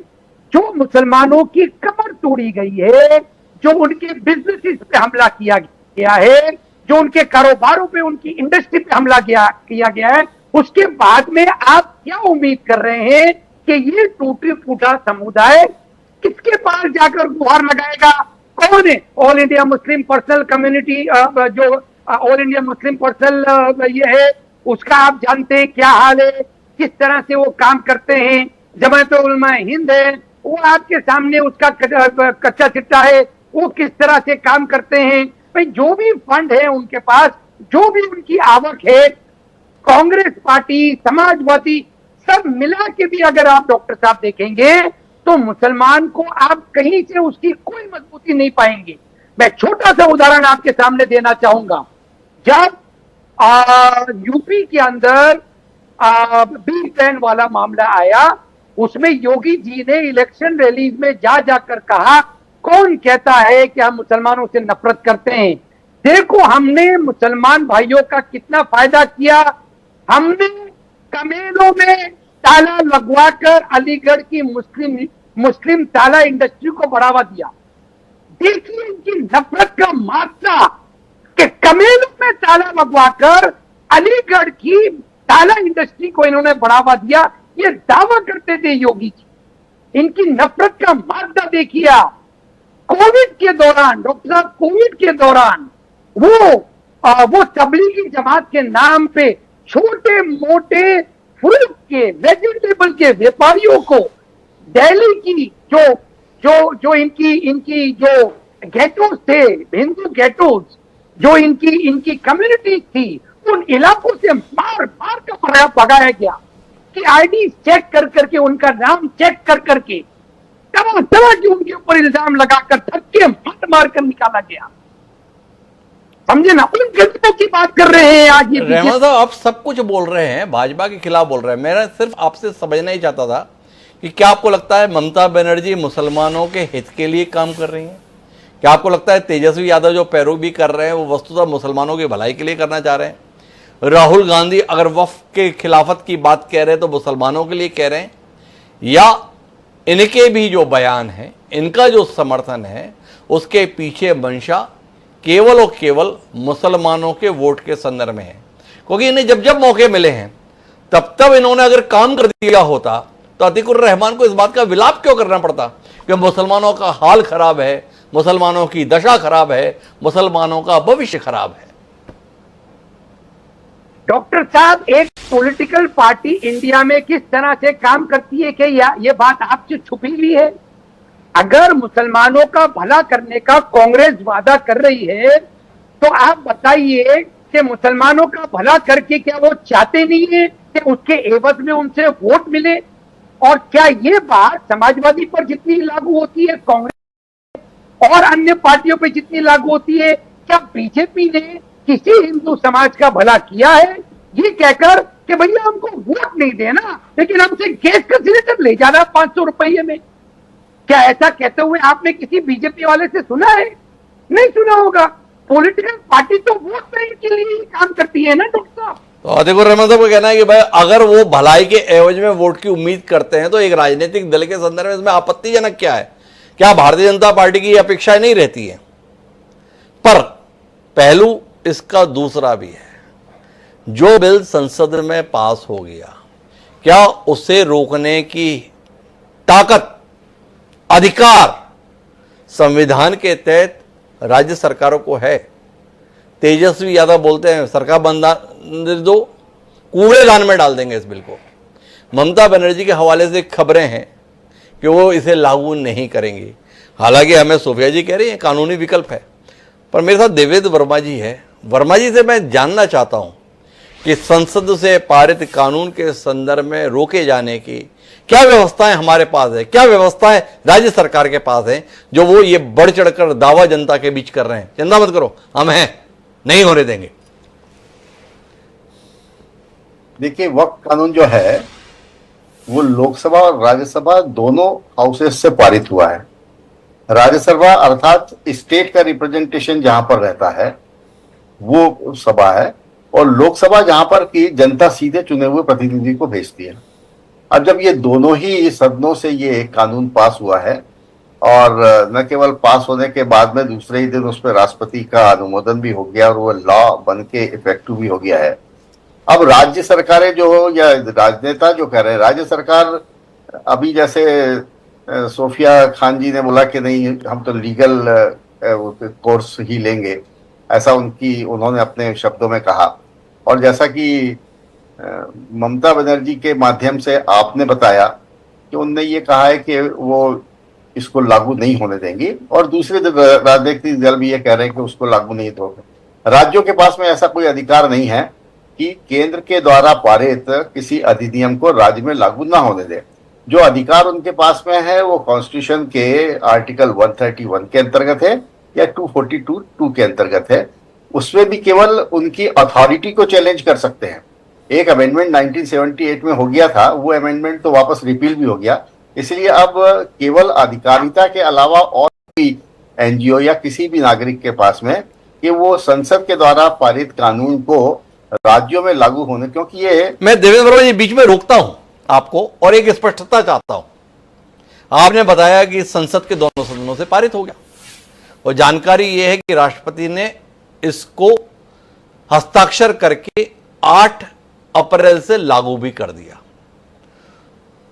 जो मुसलमानों की कमर तोड़ी गई है, जो उनके बिजनेसेस पे हमला किया गया है, जो उनके कारोबारों पे, उनकी इंडस्ट्री पे हमला किया गया है, उसके बाद में आप क्या उम्मीद कर रहे हैं कि ये टूटी फूटा समुदाय किसके पास जाकर गुहार लगाएगा? कौन है? All India Muslim personal community, जो ऑल इंडिया मुस्लिम पर्सनल ये है, उसका आप जानते हैं क्या हाल है, किस तरह से वो काम करते हैं। जमात उलमा हिंद है, वो आपके सामने उसका कच्चा चिट्टा है, वो किस तरह से काम करते हैं। भाई, जो भी फंड है उनके पास, जो भी उनकी आवक है, कांग्रेस पार्टी, समाजवादी, सब मिला के भी अगर आप डॉक्टर साहब देखेंगे तो मुसलमान को आप कहीं से उसकी कोई मजबूती नहीं पाएंगे। मैं छोटा सा उदाहरण आपके सामने देना चाहूंगा। जब यूपी के अंदर बी प्लान वाला मामला आया, उसमें योगी जी ने इलेक्शन रैलीज में जा जाकर कहा, कौन कहता है कि हम मुसलमानों से नफरत करते हैं? देखो हमने मुसलमान भाइयों का कितना फायदा किया। हमने कमेलों में ताला लगवाकर अलीगढ़ की मुस्लिम ताला इंडस्ट्री को बढ़ावा दिया। देखिए इनकी नफरत का मात्रा कि कमेलों में ताला लगवाकर अलीगढ़ की ताला इंडस्ट्री को इन्होंने बढ़ावा दिया, ये दावा करते थे योगी जी। इनकी नफरत का मात्रा देखिए। कोविड के दौरान, डॉक्टर साहब, कोविड के दौरान वो तबलीगी जमात के नाम पे छोटे मोटे फ्रूट के, वेजिटेबल के व्यापारियों को दिल्ली की जो इनकी जो गेटोज थे, हिंदू गेटोज, जो इनकी कम्युनिटी थी, उन इलाकों से मार मार कर भगाया गया कि आईडी चेक कर करके, उनका नाम चेक कर करके, तरह तरह के उनके ऊपर इल्जाम लगाकर धक्के मार कर निकाला गया। समझे ना, उन गलतियों की बात कर रहे हैं आज ये। रहमान साहब, आप सब कुछ बोल रहे हैं, भाजपा के खिलाफ बोल रहे हैं। मेरा सिर्फ आपसे समझना ही चाहता था कि क्या आपको लगता है ममता बनर्जी मुसलमानों के हित के लिए काम कर रही हैं? क्या आपको लगता है तेजस्वी यादव जो पैरोवी कर रहे हैं वो वस्तुतः मुसलमानों की भलाई के लिए करना चाह रहे हैं? राहुल गांधी अगर वक्फ के खिलाफत की बात कह रहे हैं तो मुसलमानों के लिए कह रहे हैं, या इनके भी जो बयान है, इनका जो समर्थन है, उसके पीछे मंशा केवल और केवल मुसलमानों के वोट के संदर्भ में है? क्योंकि इन्हें जब जब मौके मिले हैं तब तब इन्होंने अगर काम कर दिया होता तो अतीकुर रहमान को इस बात का विलाप क्यों करना पड़ता कि मुसलमानों का हाल खराब है, मुसलमानों की दशा खराब है, मुसलमानों का भविष्य खराब है? डॉक्टर साहब, एक पॉलिटिकल पार्टी इंडिया में किस तरह से काम करती है कि ये बात आपसे छुपी हुई है? अगर मुसलमानों का भला करने का कांग्रेस वादा कर रही है तो आप बताइए कि मुसलमानों का भला करके क्या वो चाहते नहीं है कि उसके एवज में उनसे वोट मिले? और क्या ये बात समाजवादी पर जितनी लागू होती है, कांग्रेस और अन्य पार्टियों पर जितनी लागू होती है, क्या बीजेपी ने किसी हिंदू समाज का भला किया है ये कहकर कि भैया हमको वोट नहीं देना लेकिन हमसे गैस का सिलेंडर ले जाना 500 रुपये में? क्या ऐसा कहते हुए आपने किसी बीजेपी वाले से सुना है? नहीं सुना होगा। पॉलिटिकल पार्टी तो वोट बैंक के लिए ही काम करती है ना डॉक्टर साहब। तो अतीकुर रहमान साहब को कहना है कि भाई अगर वो भलाई के एवज में वोट की उम्मीद करते हैं तो एक राजनीतिक दल के संदर्भ में इसमें आपत्तिजनक क्या है? क्या भारतीय जनता पार्टी की अपेक्षाएं नहीं रहती है? पर पहलू इसका दूसरा भी है, जो बिल संसद में पास हो गया, क्या उसे रोकने की ताकत, अधिकार संविधान के तहत राज्य सरकारों को है? तेजस्वी यादव बोलते हैं सरकार बंद दो, कूड़ेदान में डाल देंगे इस बिल को। ममता बनर्जी के हवाले से खबरें हैं कि वो इसे लागू नहीं करेंगी। हालांकि हमें सोफिया जी कह रही है कानूनी विकल्प है, पर मेरे साथ देवेंद्र वर्मा जी है। वर्मा जी से मैं जानना चाहता हूं कि संसद से पारित कानून के संदर्भ में रोके जाने की क्या व्यवस्थाएं हमारे पास है, क्या व्यवस्थाएं राज्य सरकार के पास है, जो वो ये बढ़ चढ़कर दावा जनता के बीच कर रहे हैं। चिंता मत करो, हम हैं, नहीं होने देंगे। देखिए, वक्फ कानून जो है वो लोकसभा और राज्यसभा दोनों हाउसेस से पारित हुआ है। राज्यसभा अर्थात स्टेट का रिप्रेजेंटेशन जहां पर रहता है वो सभा है, और लोकसभा जहां पर की जनता सीधे चुने हुए प्रतिनिधि को भेजती है। अब जब ये दोनों ही सदनों से ये कानून पास हुआ है, और न केवल पास होने के बाद में दूसरे ही दिन उस पर राष्ट्रपति का अनुमोदन भी हो गया और वो लॉ बन के इफेक्टिव भी हो गया है। अब राज्य सरकारें जो या राजनेता जो कह रहे हैं, राज्य सरकार अभी जैसे सोफिया खान जी ने बोला कि नहीं, हम तो लीगल कोर्स ही लेंगे, ऐसा उन्होंने अपने शब्दों में कहा। और जैसा कि ममता बनर्जी के माध्यम से आपने बताया कि उनने ये कहा है कि वो इसको लागू नहीं होने देंगी, और दूसरे राजनीतिक दल भी ये कह रहे हैं कि उसको लागू नहीं होगा। राज्यों के पास में ऐसा कोई अधिकार नहीं है कि केंद्र के द्वारा पारित किसी अधिनियम को राज्य में लागू ना होने दे। जो अधिकार उनके पास में है वो कॉन्स्टिट्यूशन के आर्टिकल 131 के अंतर्गत है या 242 के अंतर्गत है। उसमें भी केवल उनकी अथॉरिटी को चैलेंज कर सकते हैं। एक अमेंडमेंट 1978 में हो गया था, वो अमेंडमेंट तो वापस रिपील भी हो गया। इसलिए अब केवल अधिकारिता के अलावा और भी एनजीओ या किसी भी नागरिक के पास में कि वो संसद के द्वारा पारित कानून को राज्यों में लागू होने, क्योंकि ये मैं देवेंद्र वर्मा जी बीच में रोकता हूं आपको और एक स्पष्टता चाहता हूं। आपने बताया कि संसद के दोनों सदनों से पारित हो गया, और जानकारी यह है कि राष्ट्रपति ने इसको हस्ताक्षर करके 8 अप्रैल से लागू भी कर दिया।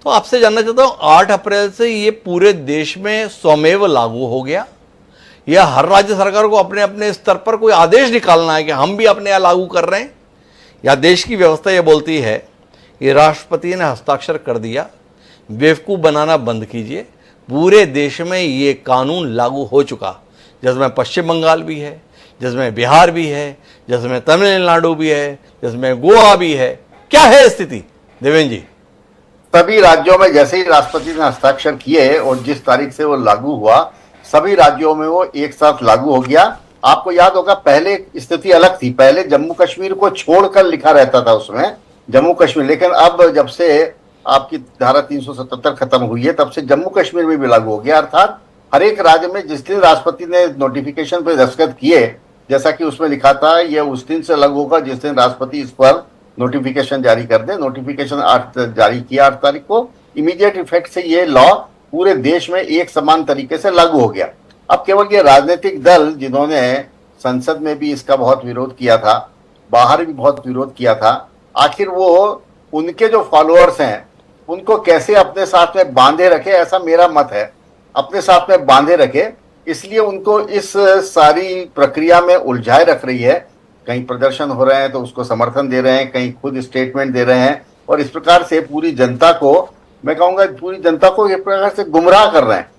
तो आपसे जानना चाहता हूं, 8 अप्रैल से ये पूरे देश में स्वमेव लागू हो गया, या हर राज्य सरकार को अपने अपने स्तर पर कोई आदेश निकालना है कि हम भी अपने यहाँ लागू कर रहे हैं, या देश की व्यवस्था ये बोलती है कि राष्ट्रपति ने हस्ताक्षर कर दिया, बेवकूफ़ बनाना बंद कीजिए, पूरे देश में ये कानून लागू हो चुका, जिसमें पश्चिम बंगाल भी है, जिसमें बिहार भी है, जिसमें तमिलनाडु भी है, जिसमें गोवा भी है। क्या है स्थिति देवेंद्र जी? सभी राज्यों में जैसे ही राष्ट्रपति ने हस्ताक्षर किए और जिस तारीख से वो लागू हुआ, सभी राज्यों में वो एक साथ लागू हो गया। आपको याद होगा पहले स्थिति अलग थी, पहले जम्मू कश्मीर को छोड़कर लिखा रहता था उसमें जम्मू कश्मीर, लेकिन अब जब से आपकी धारा 377 खत्म हुई है तब से जम्मू कश्मीर में भी लागू हो गया। अर्थात हर एक राज्य में जिस दिन राष्ट्रपति ने नोटिफिकेशन पर दस्तखत किए, जैसा कि उसमें लिखा था, यह उस दिन से लागू होगा जिस दिन राष्ट्रपति इस पर नोटिफिकेशन जारी कर दे। नोटिफिकेशन जारी किया 8 तारीख को, इमीडिएट इफेक्ट से ये लॉ पूरे देश में एक समान तरीके से लागू हो गया। अब केवल ये राजनीतिक दल जिन्होंने संसद में भी इसका बहुत विरोध किया था, बाहर भी बहुत विरोध किया था, आखिर वो उनके जो फॉलोअर्स हैं उनको कैसे अपने साथ में बांधे रखे, ऐसा मेरा मत है, अपने साथ में बांधे रखे। इसलिए उनको इस सारी प्रक्रिया में उलझाए रख रही है। कहीं प्रदर्शन हो रहे हैं तो उसको समर्थन दे रहे हैं, कहीं खुद स्टेटमेंट दे रहे हैं, और इस प्रकार से पूरी जनता को, मैं कहूंगा पूरी जनता को इस प्रकार से गुमराह कर रहे हैं।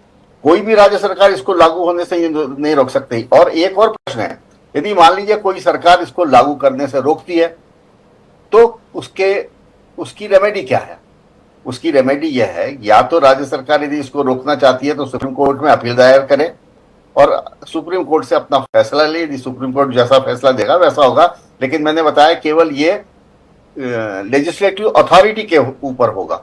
कोई भी राज्य सरकार इसको लागू होने से नहीं रोक सकती। और एक और प्रश्न है, यदि मान लीजिए कोई सरकार इसको लागू करने से रोकती है तो उसकी रेमेडी क्या है? उसकी रेमेडी यह है, या तो राज्य सरकार यदि इसको रोकना चाहती है तो सुप्रीम कोर्ट में अपील दायर करे और सुप्रीम कोर्ट से अपना फैसला ले। यदि सुप्रीम कोर्ट जैसा फैसला देगा वैसा होगा, लेकिन मैंने बताया केवल ये लेजिस्लेटिव अथॉरिटी के ऊपर होगा।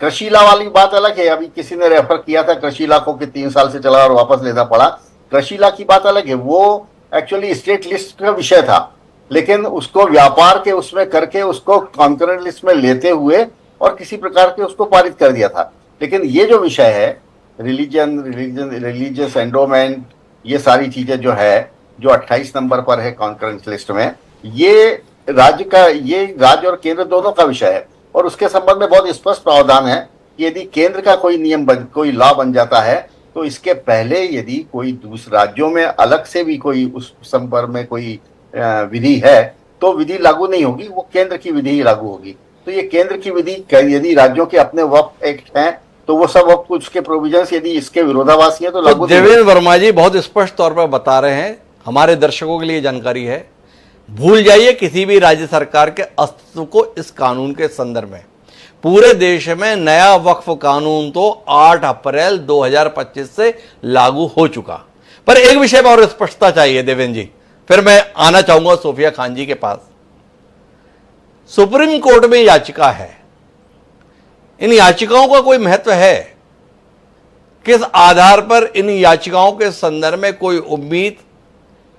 कृषिला वाली बात अलग है, अभी किसी ने रेफर किया था कृषिला को कि 3 साल से चला और वापस लेना पड़ा। कृषिला की बात अलग है, वो एक्चुअली स्टेट लिस्ट का विषय था, लेकिन उसको व्यापार के उसमें करके उसको कॉन्करेंट लिस्ट में लेते हुए और किसी प्रकार के उसको पारित कर दिया था। लेकिन ये जो विषय है रिलीजियस एंडोमेंट, ये सारी चीजें जो है, जो 28 नंबर पर है कॉन्करेंट लिस्ट में, ये राज्य और केंद्र दोनों का विषय है। और उसके संबंध में बहुत स्पष्ट प्रावधान है कि यदि केंद्र का कोई लॉ बन जाता है तो इसके पहले यदि कोई दूसरे राज्यों में अलग से भी कोई उस संपर्क में कोई विधि है तो विधि लागू नहीं होगी, वो केंद्र की विधि ही लागू होगी। तो ये केंद्र की विधि, यदि राज्यों के अपने वक्फ एक्ट हैं तो वो सब वक्त उसके प्रोविजंस यदि इसके विरोधाभासी है तो लागू। देवेंद्र वर्मा जी बहुत स्पष्ट तौर पर बता रहे हैं, हमारे दर्शकों के लिए जानकारी है, भूल जाइए किसी भी राज्य सरकार के अस्तित्व को इस कानून के संदर्भ में। पूरे देश में नया वक्फ कानून तो 8 अप्रैल 2025 से लागू हो चुका। पर एक विषय में और स्पष्टता चाहिए देवेंद्र जी, फिर मैं आना चाहूंगा सोफिया खान जी के पास। सुप्रीम कोर्ट में याचिका है, इन याचिकाओं का कोई महत्व है? किस आधार पर इन याचिकाओं के संदर्भ में कोई उम्मीद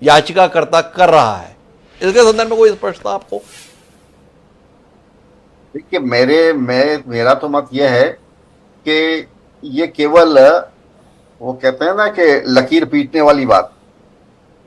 याचिकाकर्ता कर रहा है, इसके संदर्भ में कोई स्पष्टता आपको? देखिए, मेरा तो मत यह है कि ये केवल वो कहते हैं ना कि लकीर पीटने वाली बात,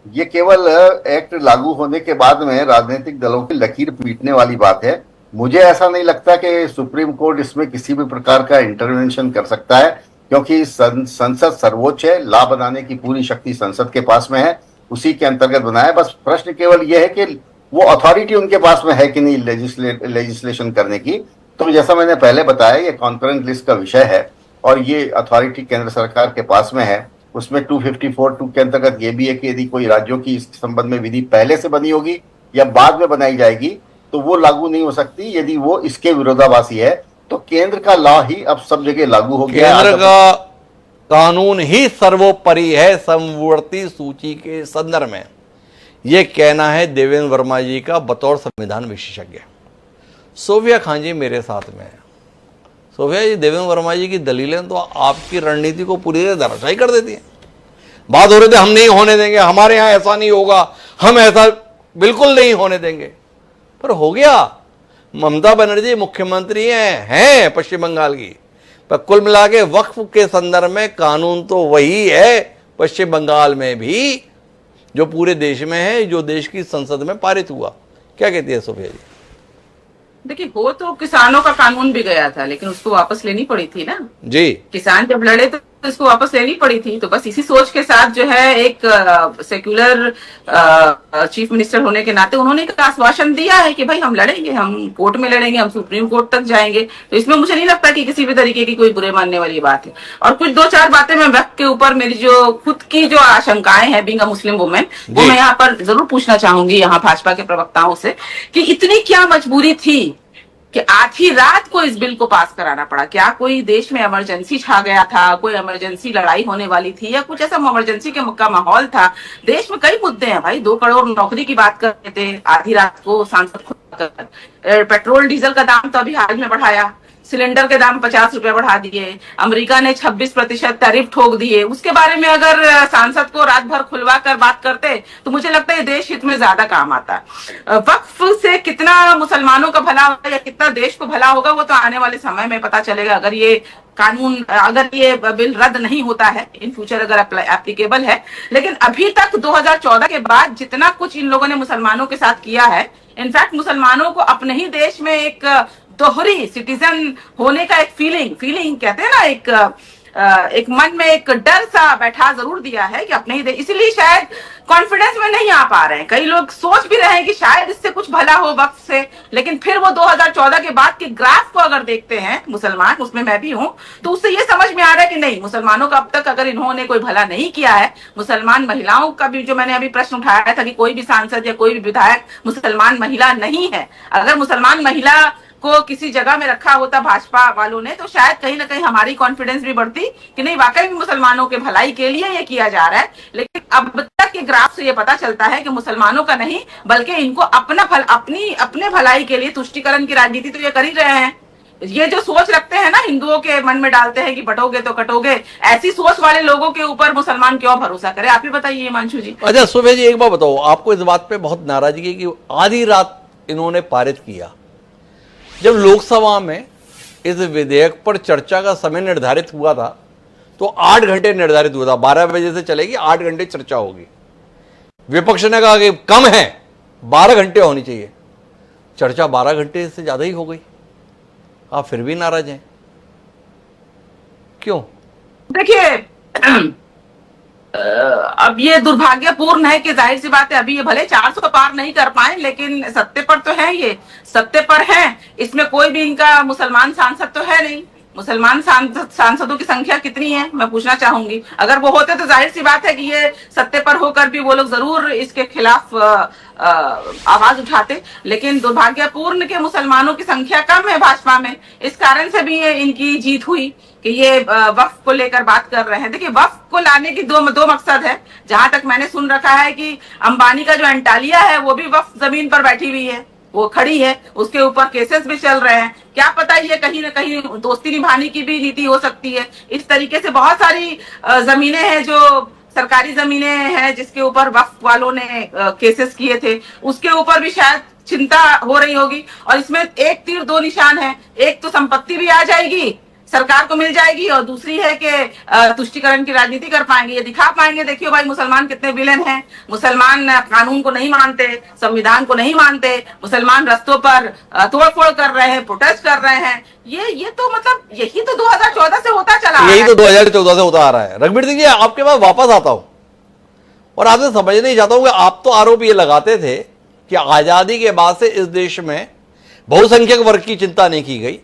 ये केवल एक्ट लागू होने के बाद में राजनीतिक दलों की लकीर पीटने वाली बात है। मुझे ऐसा नहीं लगता कि सुप्रीम कोर्ट इसमें किसी भी प्रकार का इंटरवेंशन कर सकता है, क्योंकि संसद सर्वोच्च है, लॉ बनाने की पूरी शक्ति संसद के पास में है, उसी के अंतर्गत बनाया। बस प्रश्न केवल यह है कि वो अथॉरिटी उनके पास में है कि नहीं लेजिस्लेशन करने की। तो जैसा मैंने पहले बताया, ये कॉन्करेंट लिस्ट का विषय है और ये अथॉरिटी केंद्र सरकार के पास में है। उसमें 254(2) के अंतर्गत ये भी है कि यदि कोई राज्यों की इस संबंध में विधि पहले से बनी होगी या बाद में बनाई जाएगी तो वो लागू नहीं हो सकती। यदि वो इसके विरोधाभासी है तो केंद्र का लॉ ही अब सब जगह लागू हो गया। केंद्र का कानून ही सर्वोपरि है समवर्ती सूची के संदर्भ में, यह कहना है देवेंद्र वर्मा जी का बतौर संविधान विशेषज्ञ। सोफिया खान जी मेरे साथ में है। सोफिया जी, देवेंद्र वर्मा जी की दलीलें तो आपकी रणनीति को पूरी तरह धराशायी कर देती हैं। बात हो रही थी हम नहीं होने देंगे, हमारे यहां ऐसा नहीं होगा, हम ऐसा बिल्कुल नहीं होने देंगे, पर हो गया। ममता बनर्जी मुख्यमंत्री हैं पश्चिम बंगाल की, पर कुल मिला के वक्फ के संदर्भ में कानून तो वही है पश्चिम बंगाल में भी जो पूरे देश में है, जो देश की संसद में पारित हुआ। क्या कहती है सोफिया जी? देखिए, वो तो किसानों का कानून भी गया था, लेकिन उसको वापस लेनी पड़ी थी ना जी। किसान जब लड़े तो इसको वापस लेनी पड़ी थी। तो बस इसी सोच के साथ जो है एक सेक्युलर चीफ मिनिस्टर होने के नाते उन्होंने एक आश्वासन दिया है कि भाई हम लड़ेंगे, हम कोर्ट में लड़ेंगे, हम सुप्रीम कोर्ट तक जाएंगे। तो इसमें मुझे नहीं लगता कि किसी भी तरीके की कोई बुरे मानने वाली बात है। और कुछ 2-4 बातें मैं वक्त के ऊपर मेरी जो खुद की जो आशंकाएं हैं बीइंग अ मुस्लिम वुमेन, वो मैं यहाँ पर जरूर पूछना चाहूंगी यहाँ भाजपा के प्रवक्ताओं से कि इतनी क्या मजबूरी थी कि आधी रात को इस बिल को पास कराना पड़ा? क्या कोई देश में इमरजेंसी छा गया था, कोई इमरजेंसी लड़ाई होने वाली थी, या कुछ ऐसा इमरजेंसी का माहौल था? देश में कई मुद्दे हैं भाई। 2 करोड़ नौकरी की बात कर रहे थे, आधी रात को सांसद खुद कर। पेट्रोल डीजल का दाम तो अभी हाल में बढ़ाया, सिलेंडर के दाम 50 रुपए बढ़ा दिए, अमेरिका ने 26% टैरिफ ठोक दिए। उसके बारे में अगर सांसद को रात भर खुलवा कर बात करते तो मुझे लगता है देश हित में ज्यादा काम आता। वक्फ से कितना मुसलमानों का भला होगा या कितना देश को भला होगा वो तो आने वाले समय में पता चलेगा, अगर ये कानून, अगर ये बिल रद्द नहीं होता है इन फ्यूचर, अगर एप्लीकेबल है। लेकिन अभी तक 2014 के बाद जितना कुछ इन लोगों ने मुसलमानों के साथ किया है, इनफैक्ट मुसलमानों को अपने ही देश में एक दोहरी सिटीजन होने का एक फीलिंग कहते हैं ना, एक मन में एक डर सा बैठा जरूर दिया है कि अपने ही देश, इसीलिए शायद कॉन्फिडेंस में नहीं आ पा रहे हैं। कई लोग सोच भी रहे हैं कि शायद इससे कुछ भला हो वक्त से, लेकिन फिर वो 2014 के बाद के ग्राफ को अगर देखते हैं मुसलमान, उसमें मैं भी हूं, तो उससे ये समझ में आ रहा है कि नहीं, मुसलमानों का अब तक अगर इन्होंने कोई भला नहीं किया है। मुसलमान महिलाओं का भी जो मैंने अभी प्रश्न उठाया था कि कोई भी सांसद या कोई भी विधायक मुसलमान महिला नहीं है, अगर मुसलमान महिला को किसी जगह में रखा होता भाजपा वालों ने तो शायद कहीं ना कहीं हमारी कॉन्फिडेंस भी बढ़ती कि नहीं, वाकई में मुसलमानों के भलाई के लिए ये किया जा रहा है। लेकिन अब तक के ग्राफ से ये पता चलता है कि मुसलमानों का नहीं, बल्कि इनको अपने भलाई के लिए तुष्टीकरण की राजनीति तो ये कर ही रहे हैं। ये जो सोच रखते हैं ना, हिंदुओं के मन में डालते हैं कि बटोगे तो कटोगे, ऐसी सोच वाले लोगों के ऊपर मुसलमान क्यों भरोसा करे? आप ही बताइए हिमांशु जी। अच्छा सुबह जी, एक बात बताओ, आपको इस बात पे बहुत नाराजगी है कि आधी रात इन्होंने पारित किया? जब लोकसभा में इस विधेयक पर चर्चा का समय निर्धारित हुआ था तो 8 घंटे निर्धारित हुआ था, 12 बजे से चलेगी, 8 घंटे चर्चा होगी। विपक्ष ने कहा कि कम है, 12 घंटे होनी चाहिए। चर्चा 12 घंटे से ज्यादा ही हो गई, आप फिर भी नाराज हैं, क्यों? देखिए, अब ये दुर्भाग्यपूर्ण है कि जाहिर सी बात है अभी ये भले 400 पार नहीं कर पाए, लेकिन सत्ते पर तो है, ये सत्ते पर है, इसमें कोई भी इनका मुसलमान सांसद तो है नहीं। मुसलमान सांसदों की संख्या कितनी है मैं पूछना चाहूंगी। अगर वो होते तो जाहिर सी बात है कि ये सत्ते पर होकर भी वो लोग जरूर इसके खिलाफ आवाज उठाते, लेकिन दुर्भाग्यपूर्ण के मुसलमानों की संख्या कम है भाजपा में। इस कारण से भी ये इनकी जीत हुई कि ये वक्फ को लेकर बात कर रहे हैं। देखिए, वक्फ को लाने की दो मकसद है। जहां तक मैंने सुन रखा है कि अंबानी का जो एंटालिया है वो भी वक्फ जमीन पर बैठी हुई है, वो खड़ी है, उसके ऊपर केसेस भी चल रहे हैं। क्या पता ये कहीं ना कहीं दोस्ती निभाने की भी नीति हो सकती है। इस तरीके से बहुत सारी जमीनें हैं जो सरकारी जमीनें हैं जिसके ऊपर वक्फ वालों ने केसेस किए थे, उसके ऊपर भी शायद चिंता हो रही होगी। और इसमें एक तीर दो निशान है, एक तो संपत्ति भी आ जाएगी, सरकार को मिल जाएगी, और दूसरी है कि तुष्टिकरण की राजनीति कर पाएंगे, ये दिखा पाएंगे। देखिए भाई, मुसलमान कितने विलेन हैं। मुसलमान कानून को नहीं मानते, संविधान को नहीं मानते, मुसलमान रस्तों पर तोड़फोड़ कर रहे हैं, प्रोटेस्ट कर रहे हैं। ये तो मतलब यही तो 2014 से होता चला आ रहा है। यही तो 2014 से होता आ रहा है। रघुवीर सिंह जी, आपके पास वापस आता हूं और आपसे समझना ही चाहता हूं कि आप तो आरोप ये लगाते थे कि आजादी के बाद से इस देश में बहुसंख्यक वर्ग की चिंता नहीं की गई,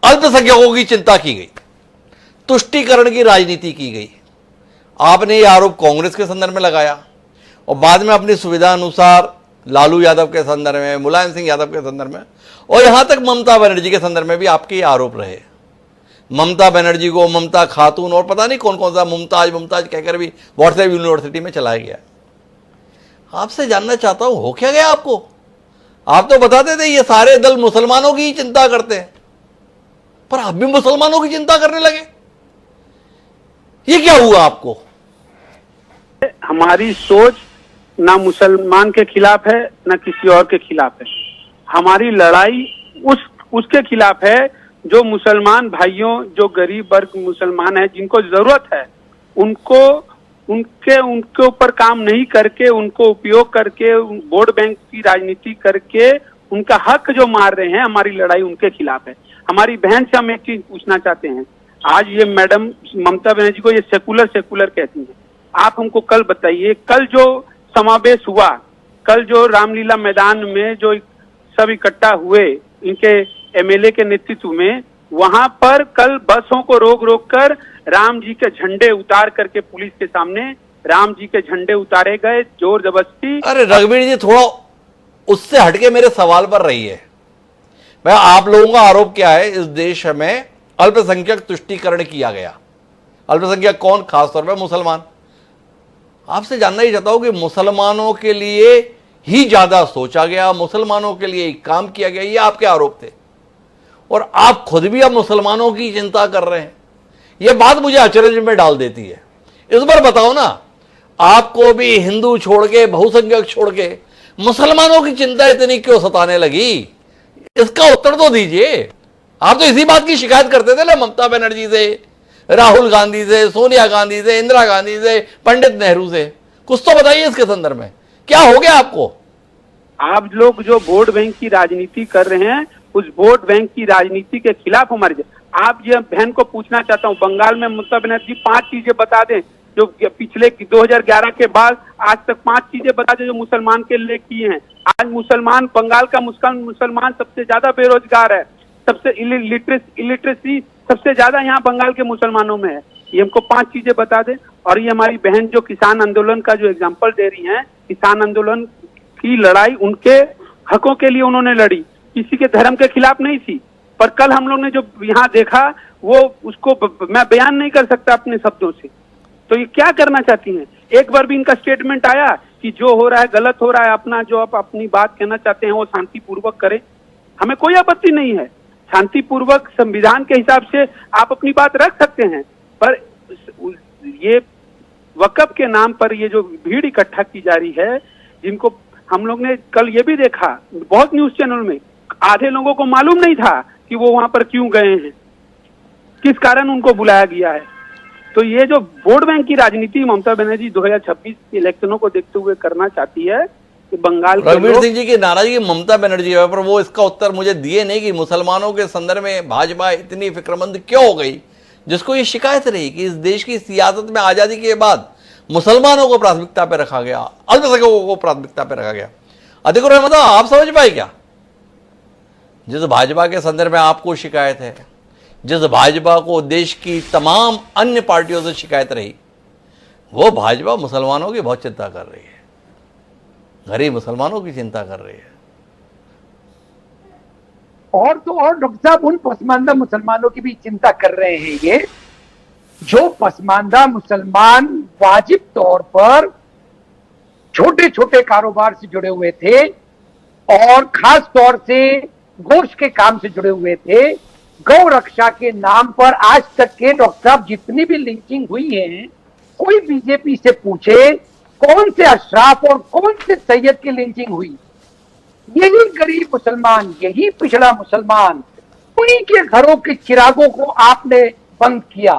अल्पसंख्यकों की चिंता की गई, तुष्टीकरण की राजनीति की गई। आपने ये आरोप कांग्रेस के संदर्भ में लगाया और बाद में अपनी सुविधा अनुसार लालू यादव के संदर्भ में, मुलायम सिंह यादव के संदर्भ में, और यहां तक ममता बनर्जी के संदर्भ में भी आपके ये आरोप रहे। ममता बनर्जी को ममता खातून और पता नहीं कौन कौन सा मुमताज कहकर भी व्हाट्सएप यूनिवर्सिटी में चलाया गया। आपसे जानना चाहता हूं, हो क्या गया आपको? आप तो बताते थे ये सारे दल मुसलमानों की ही चिंता करते हैं, पर आप भी मुसलमानों की चिंता करने लगे। ये क्या हुआ आपको? हमारी सोच ना मुसलमान के खिलाफ है ना किसी और के खिलाफ है। हमारी लड़ाई उसके खिलाफ है जो मुसलमान भाइयों, जो गरीब वर्ग मुसलमान है, जिनको जरूरत है, उनके ऊपर काम नहीं करके, उनको उपयोग करके, वोट बैंक की राजनीति करके उनका हक जो मार रहे हैं, हमारी लड़ाई उनके खिलाफ है। हमारी बहन से हम एक चीज पूछना चाहते हैं। आज ये मैडम ममता बनर्जी को ये सेकुलर कहती हैं। आप हमको कल बताइए, कल जो समावेश हुआ, कल जो रामलीला मैदान में जो सब इकट्ठा हुए इनके एमएलए के नेतृत्व में, वहां पर कल बसों को रोक कर राम जी के झंडे उतार करके पुलिस के सामने राम जी के झंडे उतारे गए जोर जबरदस्ती। अरे रघुवीर जी, थोड़ा उससे हटके मेरे सवाल पर रही है। भाई, आप लोगों का आरोप क्या है? इस देश में अल्पसंख्यक तुष्टीकरण किया गया। अल्पसंख्यक कौन? खासतौर पर मुसलमान। आपसे जानना ही चाहता हूं कि मुसलमानों के लिए ही ज्यादा सोचा गया, मुसलमानों के लिए काम किया गया, ये आपके आरोप थे। और आप खुद भी अब मुसलमानों की चिंता कर रहे हैं। यह बात मुझे अचरज में डाल देती है। इस बार बताओ ना, आपको भी हिंदू छोड़ के, बहुसंख्यक छोड़ के मुसलमानों की चिंता इतनी क्यों सताने लगी? इसका उत्तर तो दीजिए। आप तो इसी बात की शिकायत करते थे ना, ममता बनर्जी से, राहुल गांधी से, सोनिया गांधी से, इंदिरा गांधी से, पंडित नेहरू से। कुछ तो बताइए इसके संदर्भ में, क्या हो गया आपको? आप लोग जो वोट बैंक की राजनीति कर रहे हैं, उस वोट बैंक की राजनीति के खिलाफ हमारे। आप ये बहन को पूछना चाहता हूँ, बंगाल में ममता बनर्जी 5 चीजें बता दें जो पिछले 2011 के बाद आज तक 5 चीजें बता दें जो मुसलमान के लिए की हैं। आज मुसलमान, बंगाल का मुसलमान सबसे ज्यादा बेरोजगार है, सबसे इलिटरेसी सबसे ज्यादा यहाँ बंगाल के मुसलमानों में है। ये हमको 5 चीजें बता दें। और ये हमारी बहन जो किसान आंदोलन का जो एग्जाम्पल दे रही हैं, किसान आंदोलन की लड़ाई उनके हकों के लिए उन्होंने लड़ी, किसी के धर्म के खिलाफ नहीं थी। पर कल हम लोग ने जो यहाँ देखा, वो उसको मैं बयान नहीं कर सकता अपने शब्दों से। तो ये क्या करना चाहती हैं? एक बार भी इनका स्टेटमेंट आया कि जो हो रहा है गलत हो रहा है, अपना जो आप अपनी बात कहना चाहते हैं वो शांतिपूर्वक करें, हमें कोई आपत्ति नहीं है। शांतिपूर्वक संविधान के हिसाब से आप अपनी बात रख सकते हैं। पर ये वक़्फ़ के नाम पर ये जो भीड़ इकट्ठा की जा रही है, जिनको हम लोग ने कल ये भी देखा बहुत न्यूज चैनल में, आधे लोगों को मालूम नहीं था कि वो वहां पर क्यों गए हैं, किस कारण उनको बुलाया गया है। तो ये जो वोट बैंक की राजनीति ममता बनर्जी 2026 के इलेक्शनों को देखते हुए करना चाहती है कि बंगाल के रघुवीर सिंह जी की नाराजगी ममता बनर्जी है, पर वो इसका उत्तर मुझे दिए नहीं कि मुसलमानों के संदर्भ में भाजपा इतनी फिक्रमंद क्यों हो गई, जिसको ये शिकायत रही कि इस देश की सियासत में आजादी के बाद मुसलमानों को प्राथमिकता पर रखा गया, अल्पसंख्यकों को प्राथमिकता पर रखा गया। अधिक रहमत, आप समझ पाए क्या? जिस भाजपा के संदर्भ में आपको शिकायत है जिस भाजपा को देश की तमाम अन्य पार्टियों से शिकायत रही, वो भाजपा मुसलमानों की बहुत चिंता कर रही है, गरीब मुसलमानों की चिंता कर रही है। और तो और डॉक्टर साहब, उन पसमानदा मुसलमानों की भी चिंता कर रहे हैं ये, जो पसमानदा मुसलमान वाजिब तौर पर छोटे छोटे कारोबार से जुड़े हुए थे और खास तौर से गोश्त के काम से जुड़े हुए थे। गौ रक्षा के नाम पर आज तक के डॉक्टर साहब जितनी भी लिंचिंग हुई है, कोई बीजेपी से पूछे कौन से अशराफ और कौन से सैयद की लिंचिंग हुई? यही गरीब मुसलमान, यही पिछड़ा मुसलमान, उन्हीं के घरों के चिरागों को आपने बंद किया,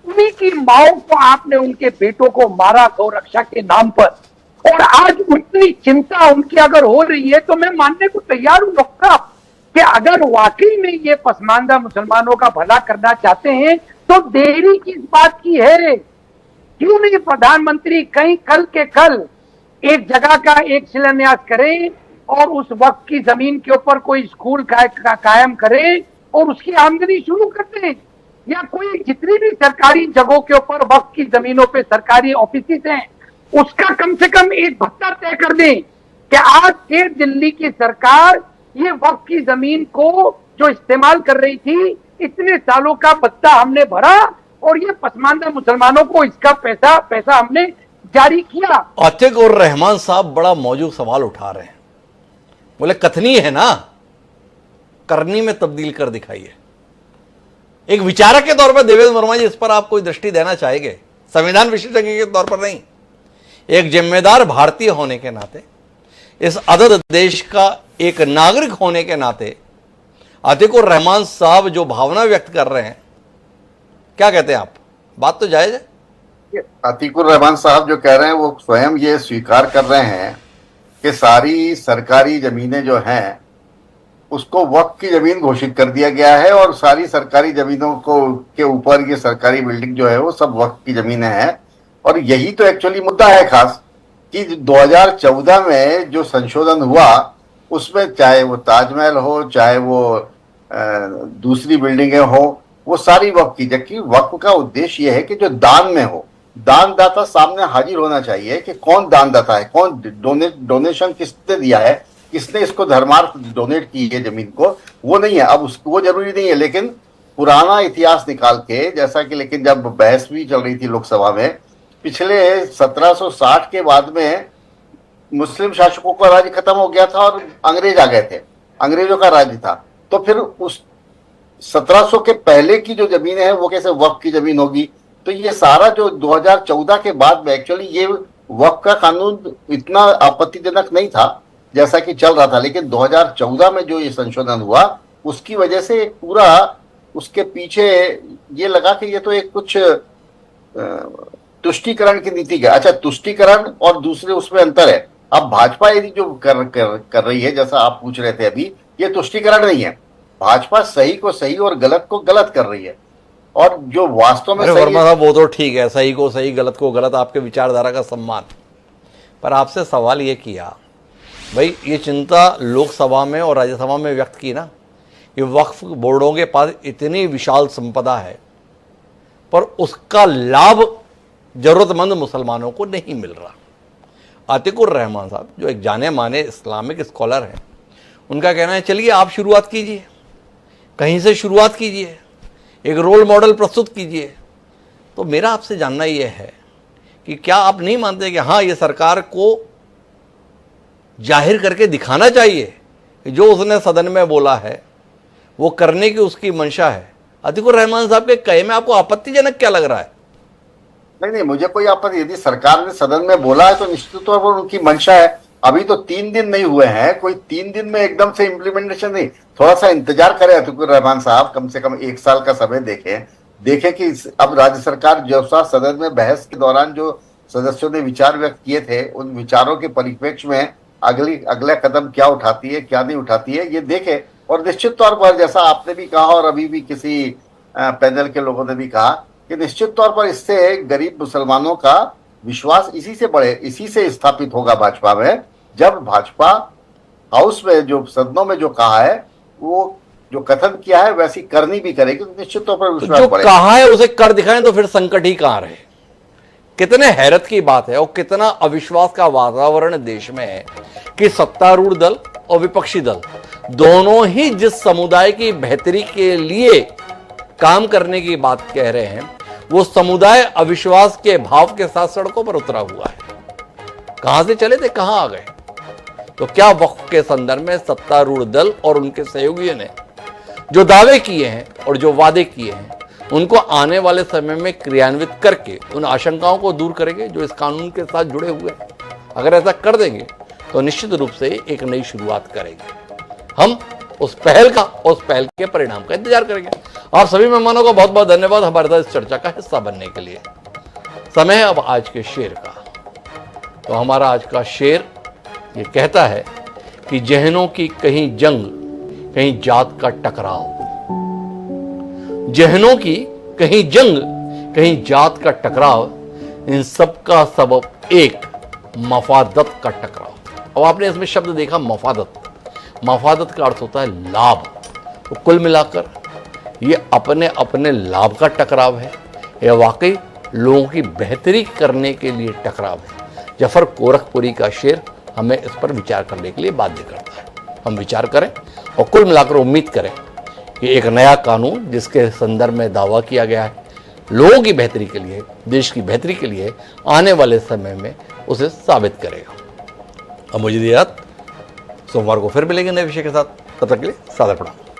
उन्हीं की माओं को आपने, उनके बेटों को मारा गौ रक्षा के नाम पर। और आज उतनी चिंता उनकी अगर हो रही है तो मैं मानने को तैयार हूं डॉक्टर साहब कि अगर वाकई में ये पसमानदा मुसलमानों का भला करना चाहते हैं तो देरी किस बात की है? क्यों नहीं प्रधानमंत्री कहीं कल के कल एक जगह का एक शिलान्यास करें और उस वक्त की जमीन के ऊपर कोई स्कूल कायम करें और उसकी आमदनी शुरू कर दें, या कोई जितनी भी सरकारी जगहों के ऊपर वक्त की जमीनों पे सरकारी ऑफिस हैं उसका कम से कम एक भत्ता तय कर दें कि आज से दिल्ली की सरकार ये वक्त की जमीन को जो इस्तेमाल कर रही थी, इतने सालों का भत्ता हमने भरा और ये पसमानदा मुसलमानों को इसका पैसा हमने जारी किया। आतिक और रहमान साहब बड़ा मौजूद सवाल उठा रहे हैं। बोले कथनी है ना, करनी में तब्दील कर दिखाइए। एक विचारक के तौर पर देवेंद्र वर्मा जी, इस पर आप कोई दृष्टि देना चाहेंगे? संविधान विशेषज्ञ के तौर पर नहीं, एक जिम्मेदार भारतीय होने के नाते, इस अदद देश का एक नागरिक होने के नाते आतिक और रहमान साहब जो भावना व्यक्त कर रहे हैं, क्या कहते हैं आप? बात तो जायज है। अतीकुर रहमान साहब जो कह रहे हैं वो स्वयं ये स्वीकार कर रहे हैं कि सारी सरकारी जमीनें जो हैं उसको वक्फ की जमीन घोषित कर दिया गया है और सारी सरकारी जमीनों को के ऊपर ये सरकारी बिल्डिंग जो है वो सब वक्फ की जमीनें हैं। और यही तो एक्चुअली मुद्दा है खास कि 2014 में जो संशोधन हुआ उसमें चाहे वो ताजमहल हो, चाहे वो दूसरी बिल्डिंगें हो, वो सारी वक्फ की, जबकि वक्फ का उद्देश्य यह है कि जो दान में हो, दानदाता सामने हाजिर होना चाहिए कि कौन दानदाता है, कौन डोनेशन किसने दिया है, किसने इसको धर्मार्थ डोनेट की है जमीन को, वो नहीं है। अब उसको वो जरूरी नहीं है, लेकिन पुराना इतिहास निकाल के, जैसा कि लेकिन जब बहस भी चल रही थी लोकसभा में, पिछले 1760 के बाद में मुस्लिम शासकों का राज्य खत्म हो गया था और अंग्रेज आ गए थे, अंग्रेजों का राज्य था। तो फिर उस 1700 के पहले की जो जमीन है वो कैसे वक्फ की जमीन होगी? तो ये सारा जो 2014 के बाद में एक्चुअली ये वक्फ का कानून इतना आपत्तिजनक नहीं था जैसा कि चल रहा था, लेकिन 2014 में जो ये संशोधन हुआ उसकी वजह से एक पूरा उसके पीछे ये लगा कि ये तो एक कुछ तुष्टीकरण की नीति का। अच्छा, तुष्टीकरण और दूसरे उसमें अंतर है। अब भाजपा यदि जो कर रही है, जैसा आप पूछ रहे थे अभी, ये तुष्टीकरण नहीं है। भाजपा सही को सही और गलत को गलत कर रही है, और जो वास्तव में वर्मा साहब वो तो ठीक है, सही को सही गलत को गलत, आपके विचारधारा का सम्मान। पर आपसे सवाल ये किया भाई, ये चिंता लोकसभा में और राज्यसभा में व्यक्त की ना, ये वक्फ बोर्डों के पास इतनी विशाल संपदा है पर उसका लाभ जरूरतमंद मुसलमानों को नहीं मिल रहा। आतिकुर रहमान साहब जो एक जाने माने इस्लामिक स्कॉलर हैं, उनका कहना है चलिए आप शुरुआत कीजिए, कहीं से शुरुआत कीजिए, एक रोल मॉडल प्रस्तुत कीजिए। तो मेरा आपसे जानना यह है कि क्या आप नहीं मानते कि हाँ, ये सरकार को जाहिर करके दिखाना चाहिए कि जो उसने सदन में बोला है वो करने की उसकी मंशा है? आतिकुर रहमान साहब के कहे में आपको आपत्तिजनक क्या लग रहा है? नहीं, मुझे कोई आपत्ति, यदि सरकार ने सदन में बोला है तो निश्चित तौर पर उनकी मंशा है। अभी तो 3 दिन नहीं हुए हैं, कोई 3 दिन में एकदम से इम्प्लीमेंटेशन नहीं, थोड़ा सा इंतजार करें अतीकुर रहमान साहब, कम से कम 1 साल का समय देखें कि अब राज्य सरकार जो सा सदन में बहस के दौरान जो सदस्यों ने विचार व्यक्त किए थे, उन विचारों के परिप्रेक्ष्य में अगला कदम क्या उठाती है, क्या नहीं उठाती है, ये देखें। और निश्चित तौर पर जैसा आपने भी कहा और अभी भी किसी पैनल के लोगों ने भी कहा कि निश्चित तौर पर इससे गरीब मुसलमानों का विश्वास इसी से बढ़े, इसी से स्थापित होगा भाजपा में, जब भाजपा हाउस में जो सदनों में जो कहा है वो जो कथन किया है वैसी करनी भी करेगी तो निश्चित तौर पर तो विश्वास जो बढ़ेगा। कहा है उसे कर दिखाएं तो फिर संकट ही कहां रहे। कितने हैरत की बात है और कितना अविश्वास का वातावरण देश में है कि सत्तारूढ़ दल और विपक्षी दल दोनों ही जिस समुदाय की बेहतरी के लिए काम करने की बात कह रहे हैं वो समुदाय अविश्वास के भाव के साथ सड़कों पर उतरा हुआ है। कहां से चले थे कहां आ गए। तो क्या वक्फ के संदर्भ में सत्तारूढ़ दल और उनके सहयोगियों ने जो दावे किए हैं और जो वादे किए हैं उनको आने वाले समय में क्रियान्वित करके उन आशंकाओं को दूर करेंगे जो इस कानून के साथ जुड़े हुए हैं। अगर ऐसा कर देंगे तो निश्चित रूप से एक नई शुरुआत करेंगे। हम उस पहल के परिणाम का इंतजार करेंगे। आप सभी मेहमानों को बहुत बहुत धन्यवाद हमारे साथ इस चर्चा का हिस्सा बनने के लिए। समय है अब आज के शेर का। तो हमारा आज का शेर ये कहता है कि जहनों की कहीं जंग कहीं जात का टकराव, जहनों की कहीं जंग कहीं जात का टकराव, इन सब का सबब एक मफादत का टकराव। अब आपने इसमें शब्द देखा मफादत। मफादत का अर्थ होता है लाभ। तो कुल मिलाकर ये अपने अपने लाभ का टकराव है। यह वाकई लोगों की बेहतरी करने के लिए टकराव है। जफर गोरखपुरी का शेर हमें इस पर विचार करने के लिए बाध्य करता है। हम विचार करें और कुल मिलाकर उम्मीद करें कि एक नया कानून जिसके संदर्भ में दावा किया गया है लोगों की बेहतरी के लिए, देश की बेहतरी के लिए, आने वाले समय में उसे साबित करेगा। अब मुझे याद सोमवार को फिर मिलेंगे नए विषय के साथ। तब तक के लिए सादर प्रणाम।